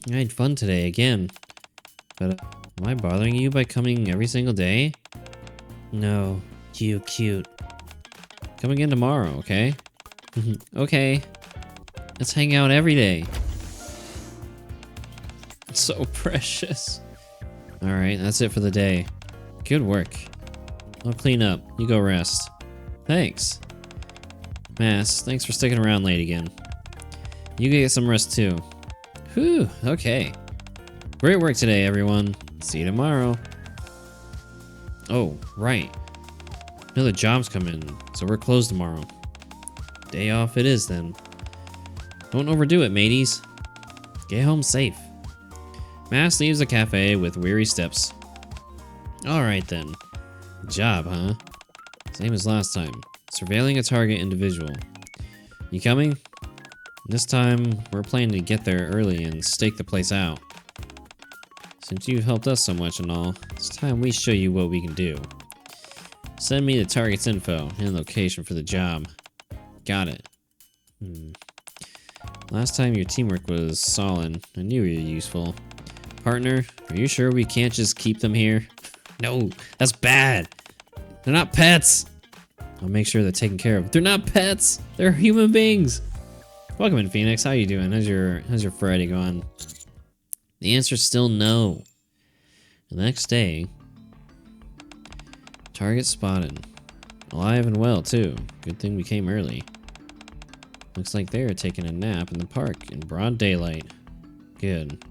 I had fun today again. But am I bothering you by coming every single day? No, you cute. Come again tomorrow, okay? Okay. Let's hang out every day. So precious. Alright, that's it for the day. Good work. I'll clean up. You go rest. Thanks. Mass, thanks for sticking around late again. You get some rest too. Whew, okay. Great work today, everyone. See you tomorrow. Oh, right. No, the job's come in, so we're closed tomorrow. Day off it is then. Don't overdo it, mateys. Get home safe. Mass leaves the cafe with weary steps. Alright then. Job, huh? Same as last time. Surveilling a target individual. You coming? This time, we're planning to get there early and stake the place out. Since you've helped us so much and all, it's time we show you what we can do. Send me the target's info and location for the job. Got it. Last time your teamwork was solid. I knew you were useful. Partner, are you sure we can't just keep them here? No, that's bad. They're not pets. I'll make sure they're taken care of. They're not pets. They're human beings. Welcome in, Phoenix. How you doing? How's your Friday going? The answer's still no. The next day, target spotted. Alive and well, too. Good thing we came early. Looks like they're taking a nap in the park in broad daylight. Good.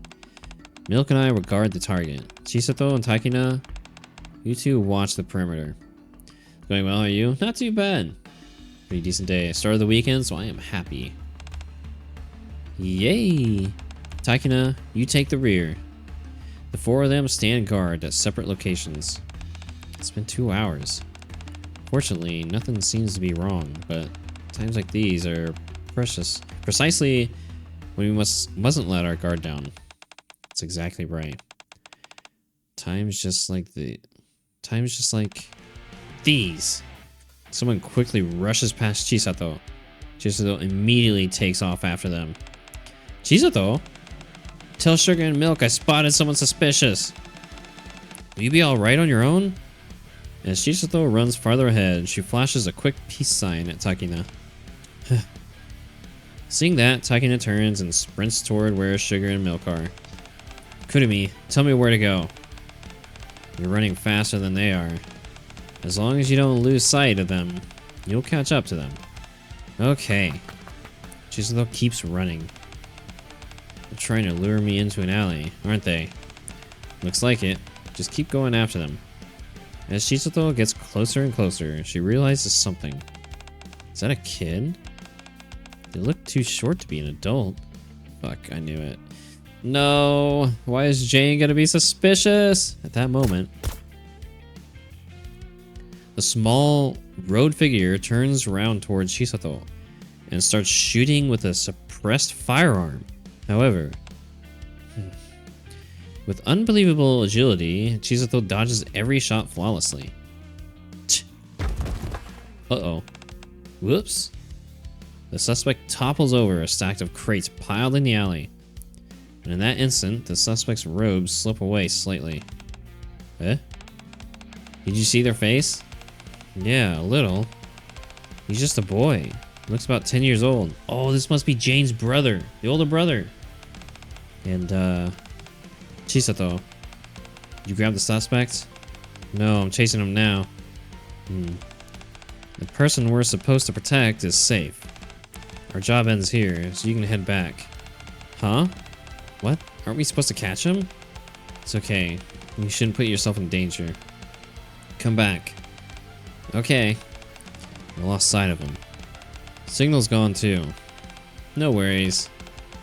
Milk and I will guard the target. Chisato and Takina, you two watch the perimeter. Going well, are you? Not too bad. Pretty decent day. Start of the weekend, so I am happy. Yay! Takina, you take the rear. The four of them stand guard at separate locations. It's been 2 hours. Fortunately, nothing seems to be wrong, but times like these are precious. Precisely when we mustn't let our guard down. That's exactly right. Times just like these. Someone quickly rushes past Chisato. Chisato immediately takes off after them. Chisato? Tell Sugar and Milk I spotted someone suspicious. Will you be alright on your own? As Chisato runs farther ahead, she flashes a quick peace sign at Takina. Seeing that, Takina turns and sprints toward where Sugar and Milk are. Kurumi, tell me where to go. You're running faster than they are. As long as you don't lose sight of them, you'll catch up to them. Okay. Chisato keeps running. They're trying to lure me into an alley, aren't they? Looks like it. Just keep going after them. As Chisato gets closer and closer, she realizes something. Is that a kid? They look too short to be an adult. Fuck, I knew it. No! Why is Jane gonna be suspicious? At that moment, the small road figure turns around towards Chisato and starts shooting with a suppressed firearm. However, with unbelievable agility, Chisato dodges every shot flawlessly. Uh-oh. Whoops. The suspect topples over a stack of crates piled in the alley. And in that instant, the suspect's robes slip away slightly. Eh? Did you see their face? Yeah, a little. He's just a boy. Looks about 10 years old. Oh, this must be Jane's brother. The older brother. And, Chisato. Did you grab the suspect? No, I'm chasing him now. The person we're supposed to protect is safe. Our job ends here, so you can head back. Huh? What? Aren't we supposed to catch him? It's okay. You shouldn't put yourself in danger. Come back. Okay. I lost sight of him. Signal's gone too. No worries.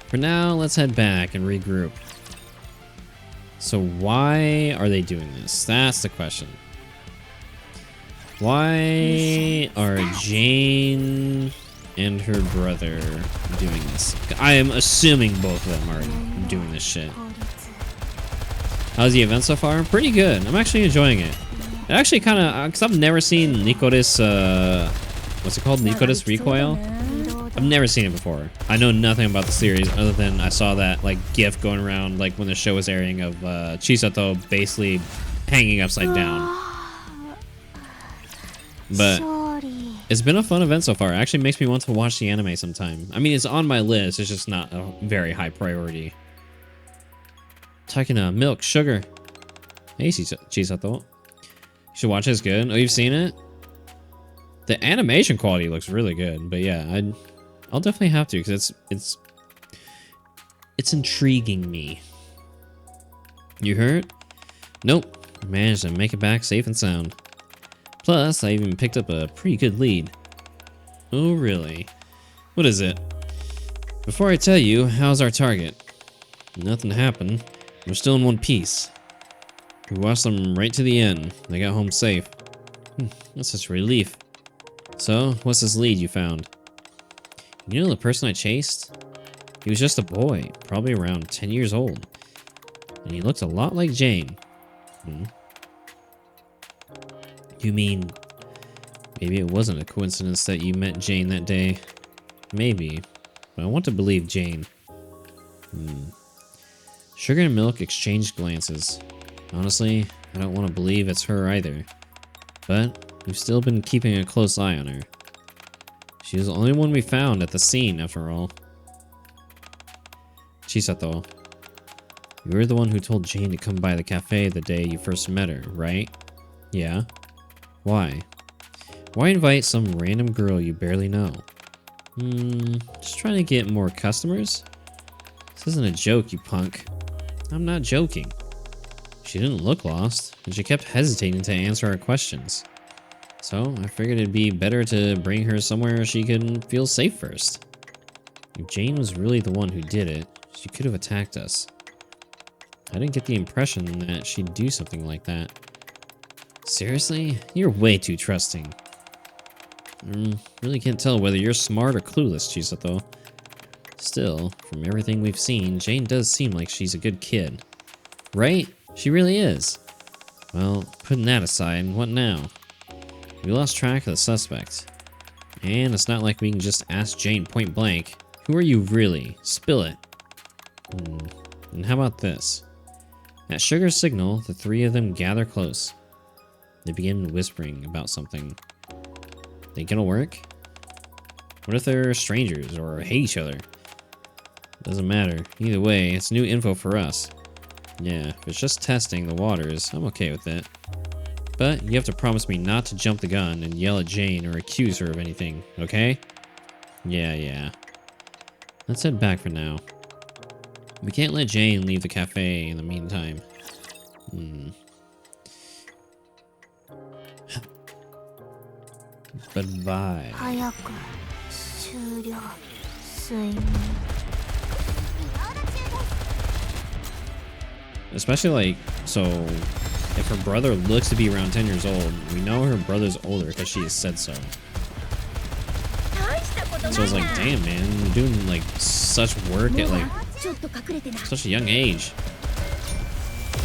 For now, let's head back and regroup. So why are they doing this? That's the question. Why are Jane and her brother doing this? I am assuming both of them are doing this shit. How's the event so far? Pretty good. I'm actually enjoying it. It actually kind of, because I've never seen Nikke's, what's it called? Nikke's Recoil? I've never seen it before. I know nothing about the series other than I saw that like GIF going around like when the show was airing of Chisato basically hanging upside down. But it's been a fun event so far. It actually makes me want to watch the anime sometime. I mean, it's on my list. It's just not a very high priority. Takina, Milk, Sugar. Hey, Chisato. You should watch it. It's good. Oh, you've seen it? The animation quality looks really good. But yeah, I'll definitely have to because it's intriguing me. You hurt? Nope, managed to make it back safe and sound. Plus, I even picked up a pretty good lead. Oh, really? What is it? Before I tell you, how's our target? Nothing happened. We're still in one piece. We watched them right to the end. They got home safe. That's such a relief. So, what's this lead you found? You know the person I chased? He was just a boy, probably around 10 years old. And he looked a lot like Jane. You mean, maybe it wasn't a coincidence that you met Jane that day? Maybe, but I want to believe Jane. Sugar and Milk exchanged glances. Honestly, I don't want to believe it's her either. But we've still been keeping a close eye on her. She was the only one we found at the scene, after all. Chisato, you were the one who told Jane to come by the cafe the day you first met her, right? Yeah. Why? Why invite some random girl you barely know? Just trying to get more customers? This isn't a joke, you punk. I'm not joking. She didn't look lost, and she kept hesitating to answer our questions. So I figured it'd be better to bring her somewhere she could feel safe first. If Jane was really the one who did it, she could have attacked us. I didn't get the impression that she'd do something like that. Seriously? You're way too trusting. I really can't tell whether you're smart or clueless, Chisato. Still, from everything we've seen, Jane does seem like she's a good kid. Right? She really is. Well, putting that aside, what now? We lost track of the suspect. And it's not like we can just ask Jane point blank, who are you really? Spill it. And how about this? At Sugar's signal, the three of them gather close. They begin whispering about something. Think it'll work? What if they're strangers or hate each other? Doesn't matter. Either way, it's new info for us. Yeah, if it's just testing the waters, I'm okay with it. But you have to promise me not to jump the gun and yell at Jane or accuse her of anything, okay? Yeah. Let's head back for now. We can't let Jane leave the cafe in the meantime. But bye. Especially like, so if her brother looks to be around 10 years old, we know her brother's older because she has said so. So I was like, damn man, you're doing like such work at like such a young age.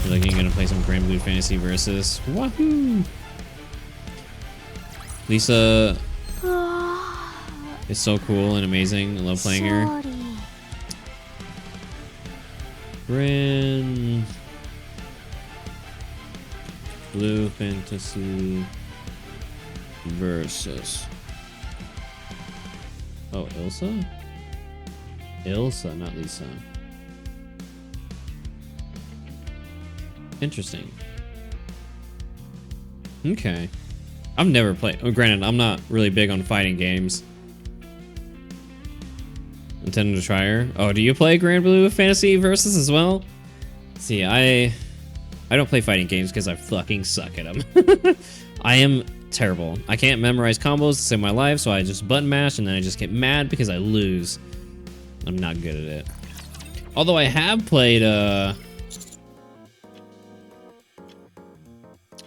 You're like, you're gonna play some Grand Blue Fantasy versus wahoo! Lisa is so cool and amazing. I love playing her. Grand Blue Fantasy versus. Oh, Ilsa? Ilsa, not Lisa. Interesting. Okay. I've never played. Oh, granted, I'm not really big on fighting games. Intending to try her. Oh, do you play Grand Blue Fantasy Versus as well? See, I don't play fighting games because I fucking suck at them. I am terrible. I can't memorize combos to save my life, so I just button mash and then I just get mad because I lose. I'm not good at it. Although I have played, I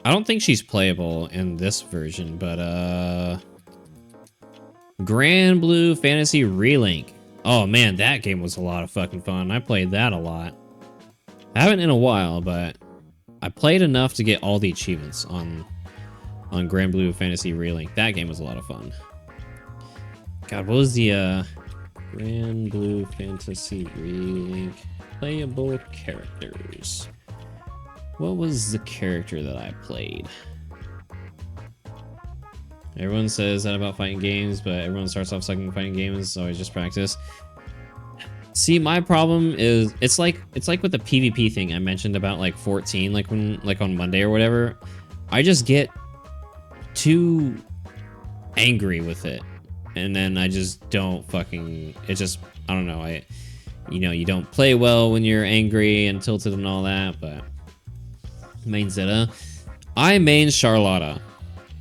don't think she's playable in this version, but, Grand Blue Fantasy Relink. Oh man, that game was a lot of fucking fun. I played that a lot. I haven't in a while, but I played enough to get all the achievements on Grand Blue Fantasy Relink. That game was a lot of fun. God, what was the Grand Blue Fantasy Relink playable characters? What was the character that I played? Everyone says that about fighting games, but everyone starts off sucking at fighting games, so I just practice. See, my problem is it's like with the PvP thing I mentioned about like 14, like on Monday or whatever. I just get too angry with it, and then I just don't fucking. It just, I don't know. You don't play well when you're angry and tilted and all that, but Main Zeta. I main Charlotta.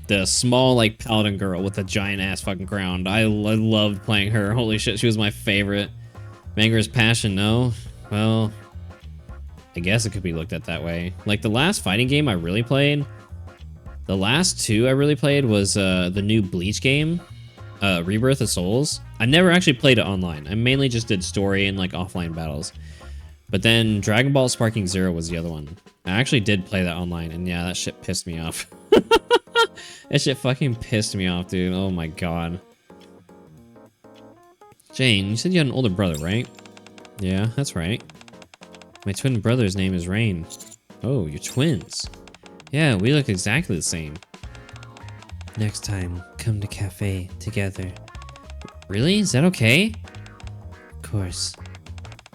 The small, like, paladin girl with a giant-ass fucking crown. I loved playing her. Holy shit, she was my favorite. Manger's Passion, no? Well, I guess it could be looked at that way. Like, the last fighting game I really played, the last two I really played was the new Bleach game, Rebirth of Souls. I never actually played it online. I mainly just did story and, like, offline battles. But then Dragon Ball Sparking Zero was the other one. I actually did play that online, and yeah, that shit pissed me off. That shit fucking pissed me off, dude. Oh my god. Jane, you said you had an older brother, right? Yeah, that's right. My twin brother's name is Rain. Oh, you're twins. Yeah, we look exactly the same. Next time, come to cafe together. Really? Is that okay? Of course.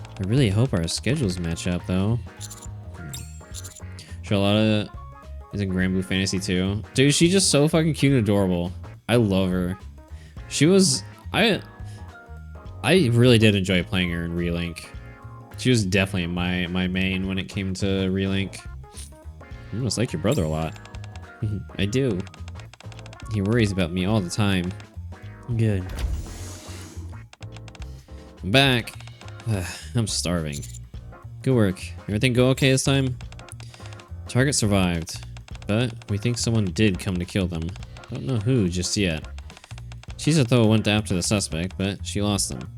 I really hope our schedules match up, though. Charlotta is in Grand Blue Fantasy too. Dude, she's just so fucking cute and adorable. I love her. She was... I really did enjoy playing her in Relink. She was definitely my main when it came to Relink. You must like your brother a lot. I do. He worries about me all the time. Good. I'm back. I'm starving. Good work. Everything go okay this time? Target survived, but we think someone did come to kill them. Don't know who just yet. Chisato went after the suspect, but she lost them.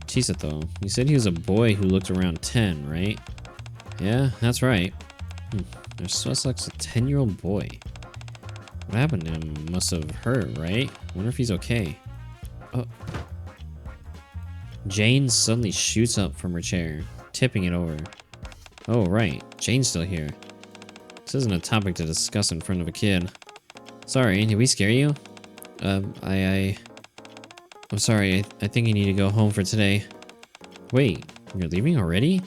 Chisato, you said he was a boy who looked around 10, right? Yeah, that's right. Their suspect's a 10-year-old boy. What happened to him must have hurt, right? Wonder if he's okay. Oh. Jane suddenly shoots up from her chair, tipping it over. Oh, right. Jane's still here. This isn't a topic to discuss in front of a kid. Sorry, did we scare you? I'm sorry. I think you need to go home for today. Wait, you're leaving already?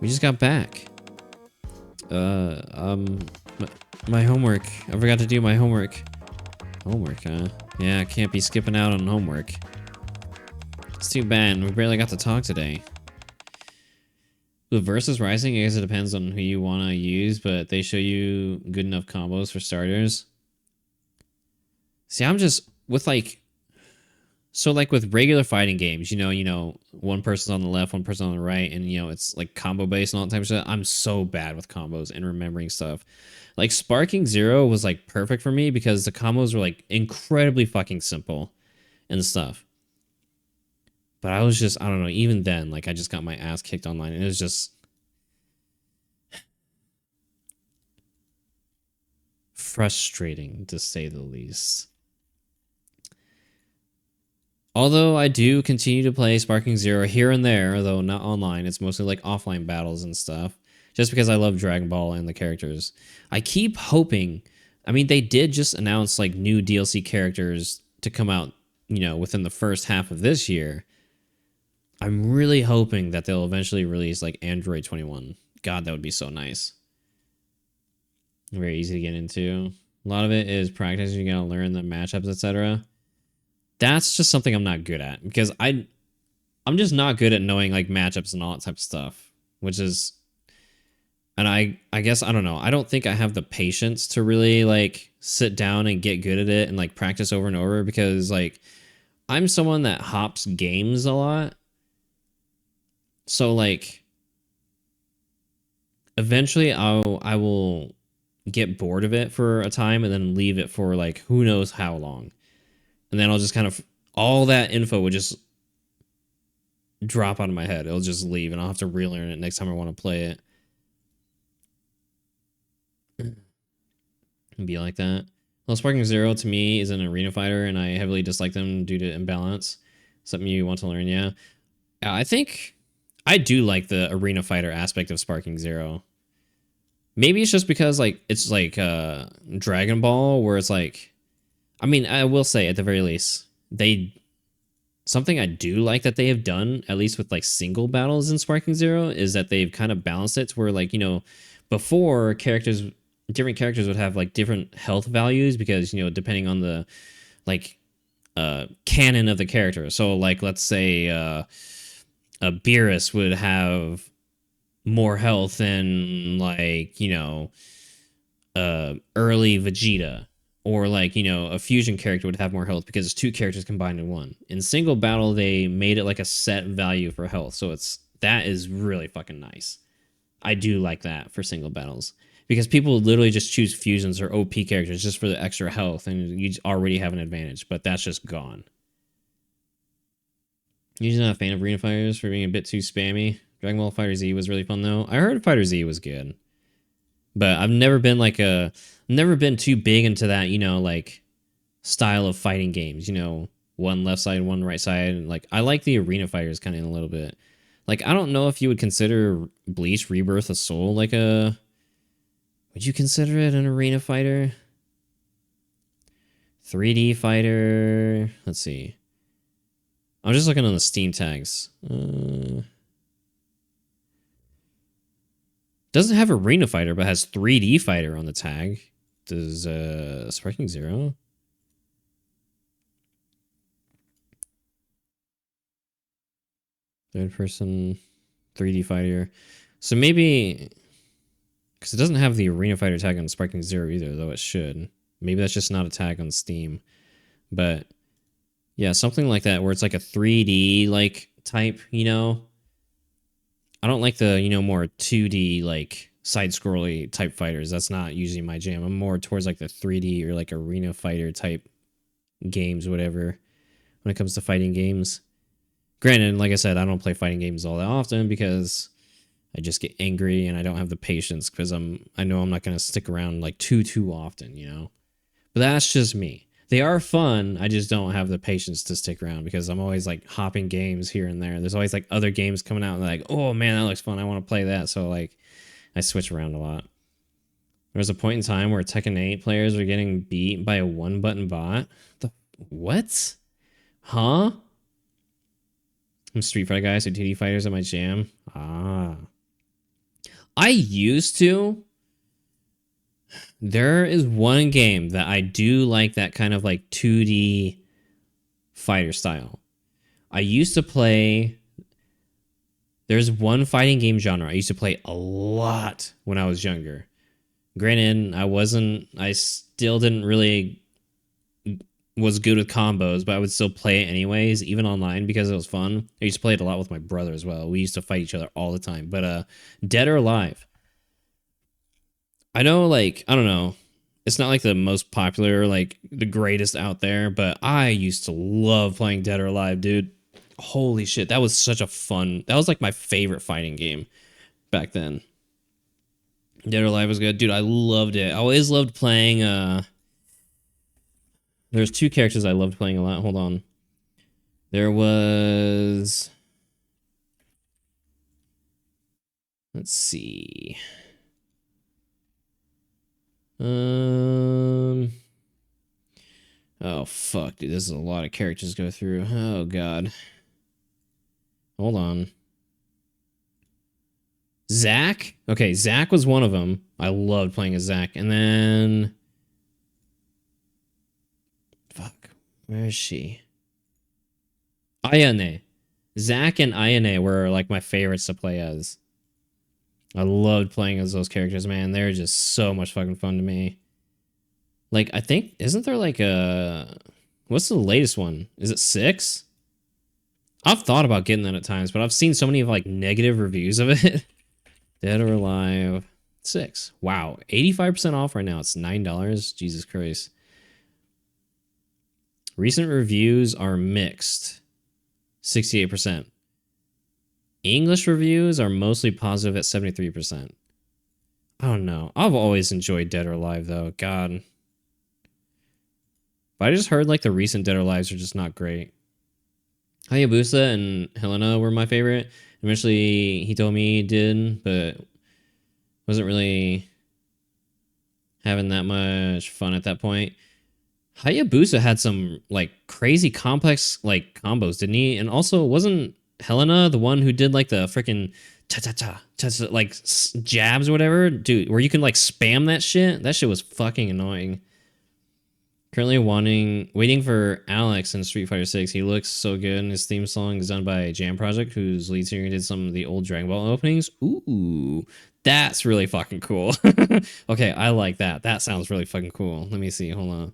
We just got back. My homework. I forgot to do my homework. Homework, huh? Yeah, I can't be skipping out on homework. It's too bad. We barely got to talk today. With Versus Rising, I guess it depends on who you want to use, but they show you good enough combos for starters. See, I'm just with like, so like with regular fighting games, you know, one person's on the left, one person on the right, and you know it's like combo based and all that type of stuff. I'm so bad with combos and remembering stuff. Like Sparking Zero was like perfect for me because the combos were like incredibly fucking simple and stuff. But I was just, I don't know, even then, like I just got my ass kicked online and it was just frustrating to say the least. Although I do continue to play Sparking Zero here and there, though not online, it's mostly like offline battles and stuff. Just because I love Dragon Ball and the characters. I keep hoping, I mean, they did just announce like new DLC characters to come out, you know, within the first half of this year. I'm really hoping that they'll eventually release like Android 21. God, that would be so nice. Very easy to get into. A lot of it is practice. You gotta learn the matchups, etc. That's just something I'm not good at because I'm just not good at knowing like matchups and all that type of stuff, which is, and I guess, I don't know. I don't think I have the patience to really like sit down and get good at it and like practice over and over because like I'm someone that hops games a lot. So like eventually I will get bored of it for a time and then leave it for like who knows how long. And then I'll just kind of, all that info would just drop out of my head. It'll just leave and I'll have to relearn it next time I want to play it. And be like that. Well, Sparking Zero to me is an arena fighter and I heavily dislike them due to imbalance. Something you want to learn, yeah. I think I do like the arena fighter aspect of Sparking Zero. Maybe it's just because like it's like Dragon Ball where it's like, I mean, I will say at the very least, something I do like that they have done, at least with like single battles in Sparking Zero, is that they've kind of balanced it to where like, you know, before different characters would have like different health values because, you know, depending on the like canon of the character. So like, let's say Beerus would have more health than like, early Vegeta, or like, a fusion character would have more health because it's two characters combined in one. In single battle, they made it like a set value for health. So that is really fucking nice. I do like that for single battles because people literally just choose fusions or OP characters just for the extra health and you already have an advantage, but that's just gone. Usually not a fan of arena fighters for being a bit too spammy. Dragon Ball Fighter Z was really fun though. I heard Fighter Z was good. But I've never been too big into that, like style of fighting games, one left side, one right side. Like I like the arena fighters kind of a little bit. Like I don't know if you would consider Bleach Rebirth of Soul would you consider it an arena fighter? 3D fighter. Let's see. I'm just looking on the Steam tags. Doesn't have arena fighter, but has 3D fighter on the tag. Does Sparking Zero? Third person 3D fighter. So maybe because it doesn't have the arena fighter tag on Sparking Zero either, though it should. Maybe that's just not a tag on Steam. But yeah, something like that where it's like a 3D like type, I don't like the, more 2D like side scrolly type fighters. That's not usually my jam. I'm more towards like the 3D or like arena fighter type games, whatever, when it comes to fighting games. Granted, like I said, I don't play fighting games all that often because I just get angry and I don't have the patience because I know I'm not going to stick around like too often, But that's just me. They are fun. I just don't have the patience to stick around because I'm always like hopping games here and there. There's always like other games coming out and like, oh man, that looks fun. I want to play that. So like I switch around a lot. There was a point in time where Tekken 8 players were getting beat by a one button bot. What? Huh? I'm Street Fighter guy, so 2D fighters are my jam. I used to. There is one game that I do like that kind of like 2D fighter style. I used to play. There's one fighting game genre I used to play a lot when I was younger. Granted, I still didn't really was good with combos, but I would still play it anyways, even online because it was fun. I used to play it a lot with my brother as well. We used to fight each other all the time. But Dead or Alive. I know, like, I don't know. It's not like the most popular, like the greatest out there, but I used to love playing Dead or Alive, dude. Holy shit, that was such a fun. That was like my favorite fighting game back then. Dead or Alive was good, dude. I loved it. I always loved playing. There's two characters I loved playing a lot. Hold on. There was. Let's see. Oh fuck, dude, this is a lot of characters to go through. Oh god. Hold on. Zack? Okay, Zack was one of them. I loved playing as Zack. And then fuck, where is she? Ayane. Zack and Ayane were like my favorites to play as. I loved playing as those characters, man. They're just so much fucking fun to me. Like, I think, isn't there like what's the latest one? Is it 6? I've thought about getting that at times, but I've seen so many of like negative reviews of it. Dead or Alive 6. Wow, 85% off right now. It's $9. Jesus Christ. Recent reviews are mixed. 68%. English reviews are mostly positive at 73%. I don't know. I've always enjoyed Dead or Alive, though. God. But I just heard, like, the recent Dead or Alives are just not great. Hayabusa and Helena were my favorite. Eventually, Hitomi did, but wasn't really having that much fun at that point. Hayabusa had some, like, crazy complex, like, combos, didn't he? And also, wasn't Helena the one who did like the freaking cha-cha-cha like jabs or whatever, dude, where you can like spam that shit? That shit was fucking annoying. Currently waiting for Alex in Street Fighter 6. He looks so good. And his theme song is done by Jam Project, whose lead singer did some of the old Dragon Ball openings. Ooh, that's really fucking cool. Okay, I like that. That sounds really fucking cool. Let me see. Hold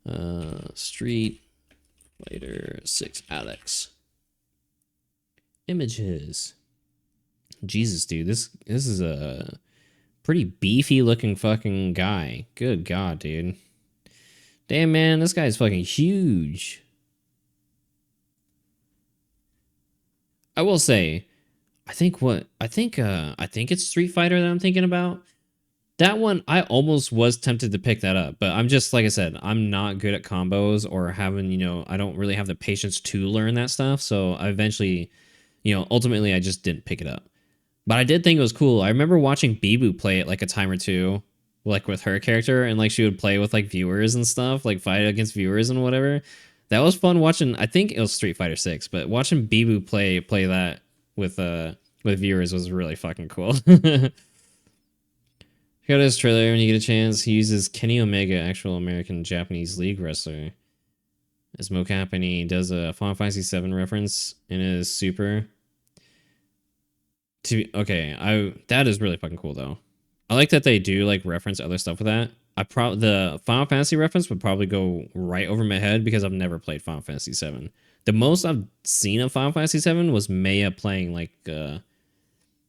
on. Street Fighter 6 Alex. Images. Jesus, dude. This is a pretty beefy looking fucking guy. Good God, dude. Damn, man, this guy's fucking huge. I will say, I think it's Street Fighter that I'm thinking about. That one, I almost was tempted to pick that up, but I'm just, like I said, I'm not good at combos or having, I don't really have the patience to learn that stuff. So I eventually, ultimately I just didn't pick it up. But I did think it was cool. I remember watching Bibu play it like a time or two, like with her character, and like she would play with like viewers and stuff, like fight against viewers and whatever. That was fun watching. I think it was Street Fighter 6, but watching Bibu play that with viewers was really fucking cool. Check out his trailer when you get a chance. He uses Kenny Omega, actual American Japanese League wrestler, as mocap, and he does a Final Fantasy VII reference in his super. That is really fucking cool though. I like that they do like reference other stuff with that. The Final Fantasy reference would probably go right over my head because I've never played Final Fantasy VII. The most I've seen of Final Fantasy VII was Maya playing like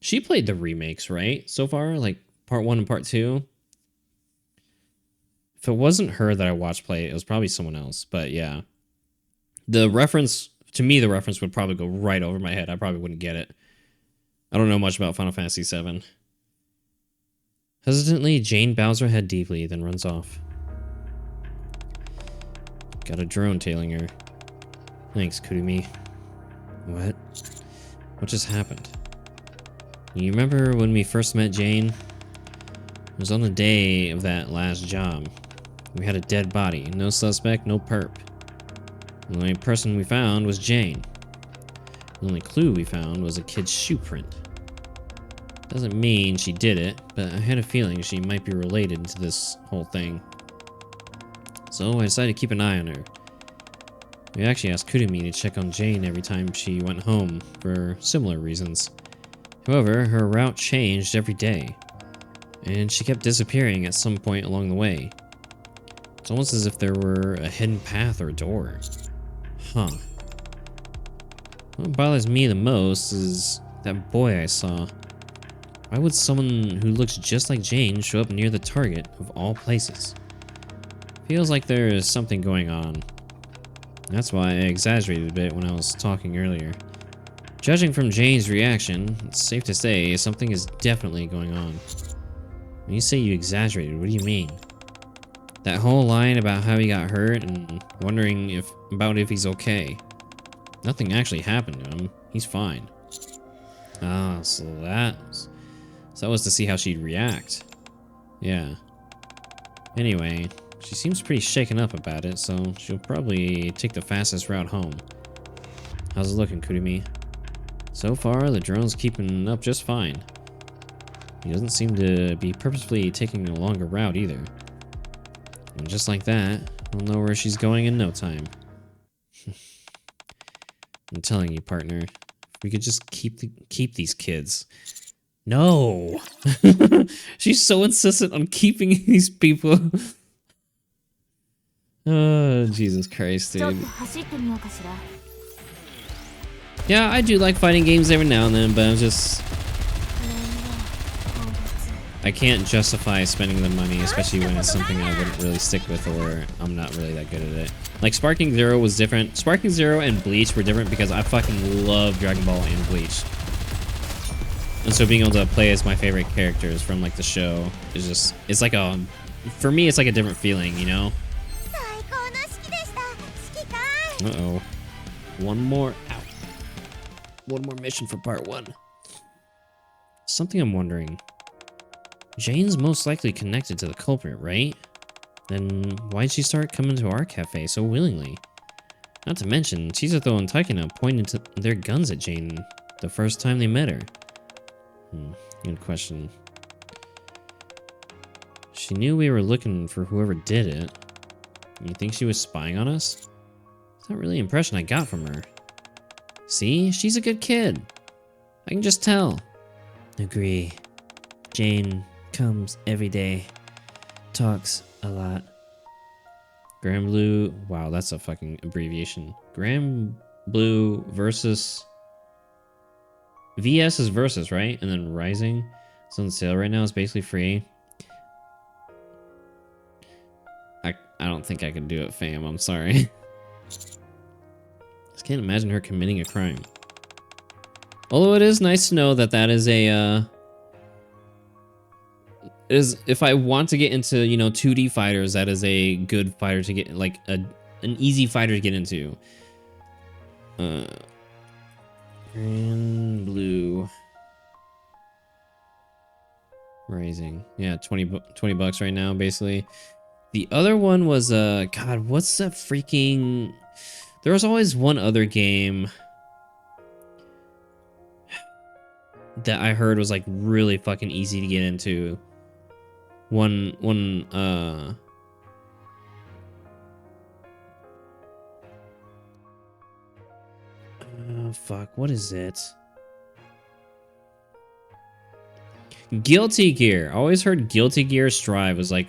she played the remakes, right? So far, like part 1 and part 2. If it wasn't her that I watched play, it was probably someone else. But yeah, the reference would probably go right over my head. I probably wouldn't get it. I don't know much about Final Fantasy VII. Hesitantly, Jane bows her head deeply, then runs off. Got a drone tailing her. Thanks, Kurumi. What? What just happened? You remember when we first met Jane? It was on the day of that last job. We had a dead body, no suspect, no perp. The only person we found was Jane. The only clue we found was a kid's shoe print. Doesn't mean she did it, but I had a feeling she might be related to this whole thing. So I decided to keep an eye on her. We actually asked Kurumi to check on Jane every time she went home for similar reasons. However, her route changed every day, and she kept disappearing at some point along the way. It's almost as if there were a hidden path or door. Huh. What bothers me the most is that boy I saw. Why would someone who looks just like Jane show up near the target of all places? Feels like there is something going on. That's why I exaggerated a bit when I was talking earlier. Judging from Jane's reaction, it's safe to say something is definitely going on. When you say you exaggerated, what do you mean? That whole line about how he got hurt and wondering if he's okay. Nothing actually happened to him. He's fine. Ah, so that was to see how she'd react. Yeah. Anyway, she seems pretty shaken up about it, so she'll probably take the fastest route home. How's it looking, Kurumi? So far, the drone's keeping up just fine. He doesn't seem to be purposefully taking a longer route either. And just like that, we'll know where she's going in no time. I'm telling you, partner, if we could just keep these kids. No! She's so insistent on keeping these people. Oh, Jesus Christ, dude. Yeah, I do like fighting games every now and then, but I can't justify spending the money, especially when it's something I wouldn't really stick with or I'm not really that good at it. Like, Sparking Zero was different. Sparking Zero and Bleach were different because I fucking love Dragon Ball and Bleach. And so being able to play as my favorite characters from, like, the show is just, it's like a, for me, it's like a different feeling, you know? Uh-oh. One more mission for part 1. Something I'm wondering. Jane's most likely connected to the culprit, right? Then why'd she start coming to our cafe so willingly? Not to mention, Chisato and Taikina pointed to their guns at Jane the first time they met her. Good question. She knew we were looking for whoever did it. You think she was spying on us? It's not really the impression I got from her. See? She's a good kid. I can just tell. Agree. Jane comes every day. Talks a lot. Grand Blue. Wow, that's a fucking abbreviation. Grand Blue versus. VS is versus, right? And then Rising. It's on sale right now. It's basically free. I don't think I can do it, fam. I'm sorry. Just can't imagine her committing a crime. Although it is nice to know that that is a if I want to get into, you know, 2D fighters, that is a good fighter to get, like an easy fighter to get into. Grand Blue Rising. Yeah, 20 bucks right now, basically. The other one was God, what's that freaking? There was always one other game that I heard was like really fucking easy to get into. Fuck, what is it? Guilty Gear. I always heard Guilty Gear Strive was like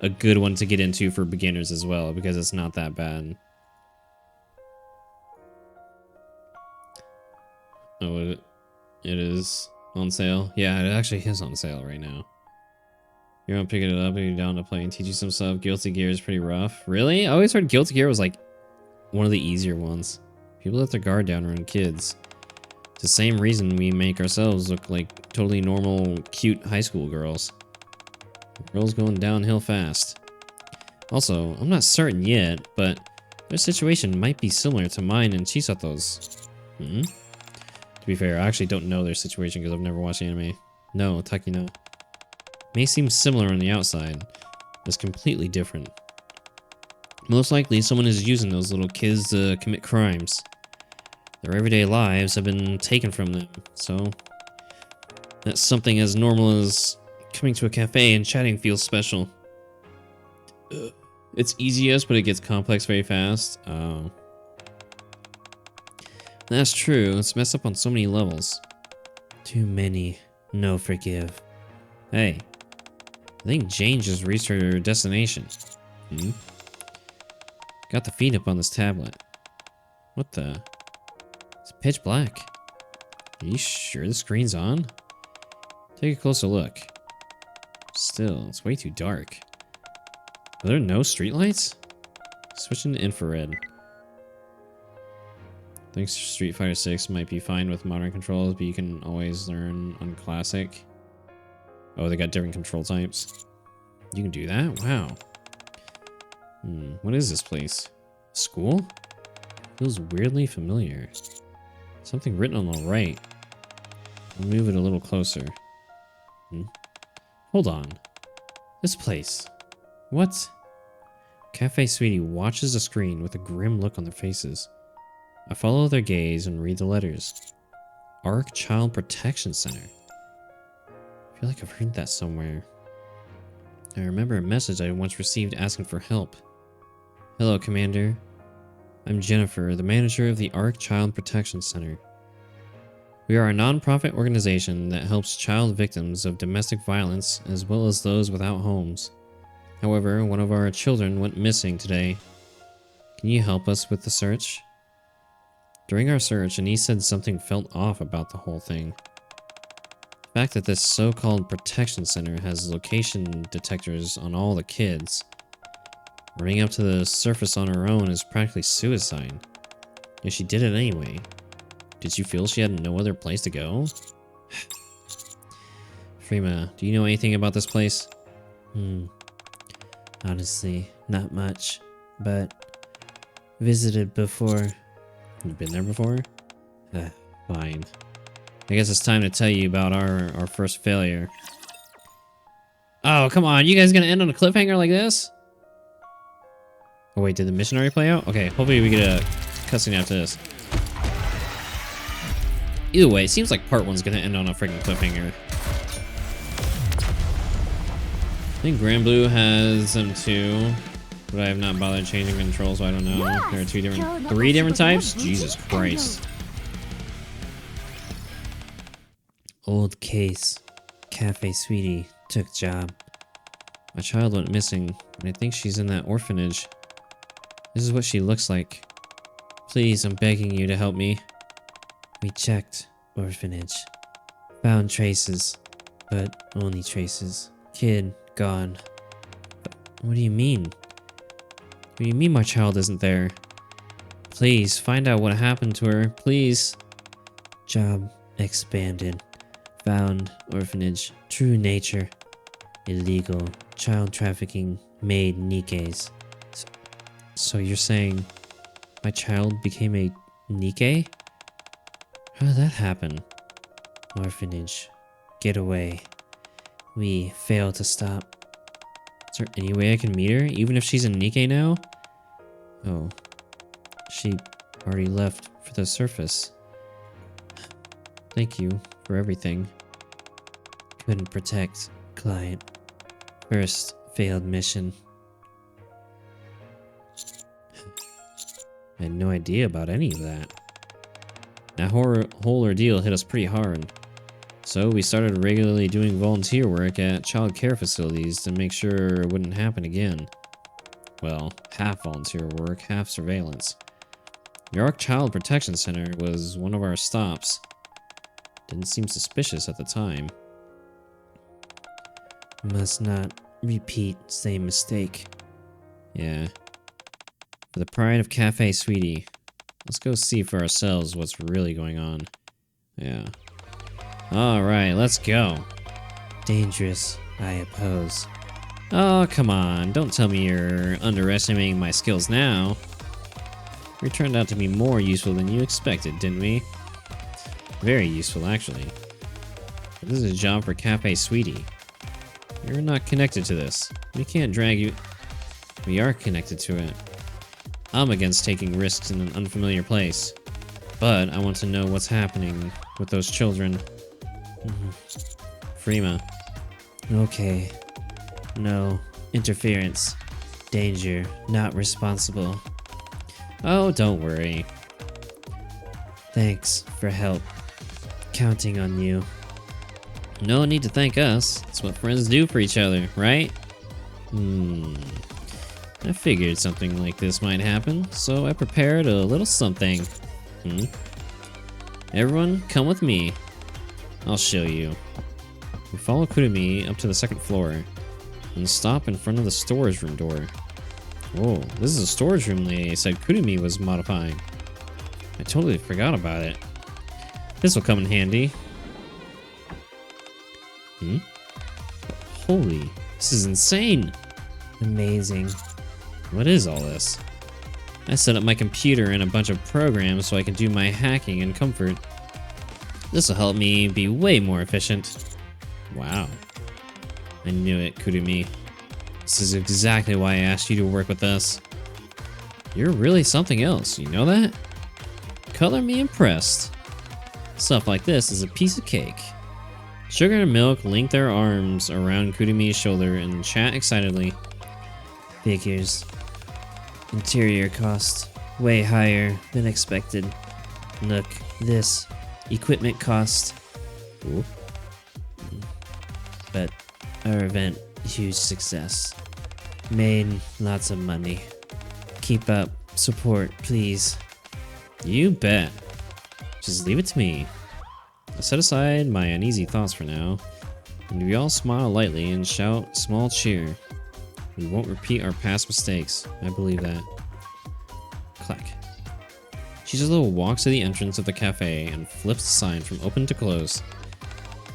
a good one to get into for beginners as well, because it's not that bad. Oh, it is on sale? Yeah, it actually is on sale right now. You're gonna pick it up and you're down to play and teach you some stuff. Guilty Gear is pretty rough. Really? I always heard Guilty Gear was like one of the easier ones. People let their guard down around kids. It's the same reason we make ourselves look like totally normal, cute high school girls. Girls going downhill fast. Also, I'm not certain yet, but their situation might be similar to mine and Chisato's. To be fair, I actually don't know their situation because I've never watched anime. No, Takina. May seem similar on the outside, but it's completely different. Most likely, someone is using those little kids to commit crimes. Their everyday lives have been taken from them, so that's something as normal as coming to a cafe and chatting feels special. It's easiest, but it gets complex very fast. Oh. That's true. It's messed up on so many levels. Too many. No forgive. Hey. I think Jane just reached her destination. Got the feed up on this tablet. What the? It's pitch black. Are you sure the screen's on? Take a closer look. Still, it's way too dark. Are there no streetlights? Switching to infrared. I think Street Fighter 6 might be fine with modern controls, but you can always learn on classic. Oh, they got different control types. You can do that? Wow. What is this place? School? Feels weirdly familiar. Something written on the right. I'll move it a little closer. Hold on. This place. What? Cafe Sweetie watches the screen with a grim look on their faces. I follow their gaze and read the letters. ARC Child Protection Center. I feel like I've heard that somewhere. I remember a message I once received asking for help. Hello, Commander. I'm Jennifer, the manager of the ARC Child Protection Center. We are a non-profit organization that helps child victims of domestic violence as well as those without homes. However, one of our children went missing today. Can you help us with the search? During our search, Anise said something felt off about the whole thing. The fact that this so-called protection center has location detectors on all the kids. Running up to the surface on her own is practically suicide. Yet she did it anyway. Did you feel she had no other place to go? Frima, do you know anything about this place? Honestly, not much, but visited before. You've been there before? Fine. I guess it's time to tell you about our first failure. Oh, come on. You guys gonna end on a cliffhanger like this? Oh, wait. Did the mission already play out? Okay. Hopefully we get a cutscene after this. Either way, it seems like part one's gonna end on a freaking cliffhanger. I think Grand Blue has them too. But I have not bothered changing controls, so I don't know. There are three different types? Jesus Christ. Old case. Cafe Sweetie took job. My child went missing, and I think she's in that orphanage. This is what she looks like. Please, I'm begging you to help me. We checked orphanage. Found traces, but only traces. Kid gone. What do you mean? What do you mean my child isn't there? Please, find out what happened to her, please. Job expanded. Found orphanage. True nature. Illegal. Child trafficking made Nikkes. So you're saying my child became a Nikke? How did that happen? Orphanage. Getaway. We failed to stop. Is there any way I can meet her, even if she's a Nikke now? Oh. She already left for the surface. Thank you for everything. Couldn't protect client. First failed mission. I had no idea about any of that. That whole ordeal hit us pretty hard. So we started regularly doing volunteer work at child care facilities to make sure it wouldn't happen again. Well, half volunteer work, half surveillance. York Child Protection Center was one of our stops. Didn't seem suspicious at the time. Must not repeat same mistake. Yeah. For the pride of Cafe Sweetie, let's go see for ourselves what's really going on. Yeah. Alright, let's go. Dangerous, I oppose. Oh, come on. Don't tell me you're underestimating my skills now. We turned out to be more useful than you expected, didn't we? Very useful, actually. But this is a job for Cafe Sweetie. You're not connected to this. We can't drag you... We are connected to it. I'm against taking risks in an unfamiliar place. But I want to know what's happening with those children. Freema. Okay. No interference. Danger. Not responsible. Oh, don't worry. Thanks for help. Counting on you. No need to thank us. That's what friends do for each other, right? I figured something like this might happen, so I prepared a little something. Everyone, come with me. I'll show you. We follow Kurumi up to the second floor and stop in front of the storage room door. Whoa, this is a storage room they said Kurumi was modifying. I totally forgot about it. This will come in handy. Holy, this is insane. Amazing. What is all this? I set up my computer and a bunch of programs so I can do my hacking in comfort. This will help me be way more efficient. Wow. I knew it, Kurumi. This is exactly why I asked you to work with us. You're really something else, you know that? Color me impressed. Stuff like this is a piece of cake. Sugar and Milk link their arms around Kurumi's shoulder and chat excitedly. Figures. Interior cost. Way higher than expected. Look, this. Equipment cost. Ooh. But our event, huge success. Made lots of money. Keep up. Support, please. You bet. Just leave it to me. I set aside my uneasy thoughts for now, and we all smile lightly and shout small cheer. We won't repeat our past mistakes. I believe that. Clack. Chizuru walks to the entrance of the cafe and flips the sign from open to close.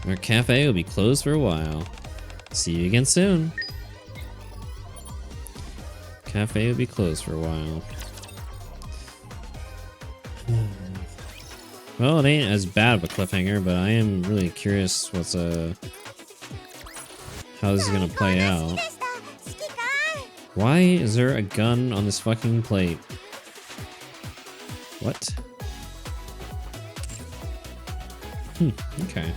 Our cafe will be closed for a while. See you again soon. Cafe will be closed for a while. Well, it ain't as bad of a cliffhanger, but I am really curious what's how this is gonna play out. Why is there a gun on this fucking plate? What? Okay.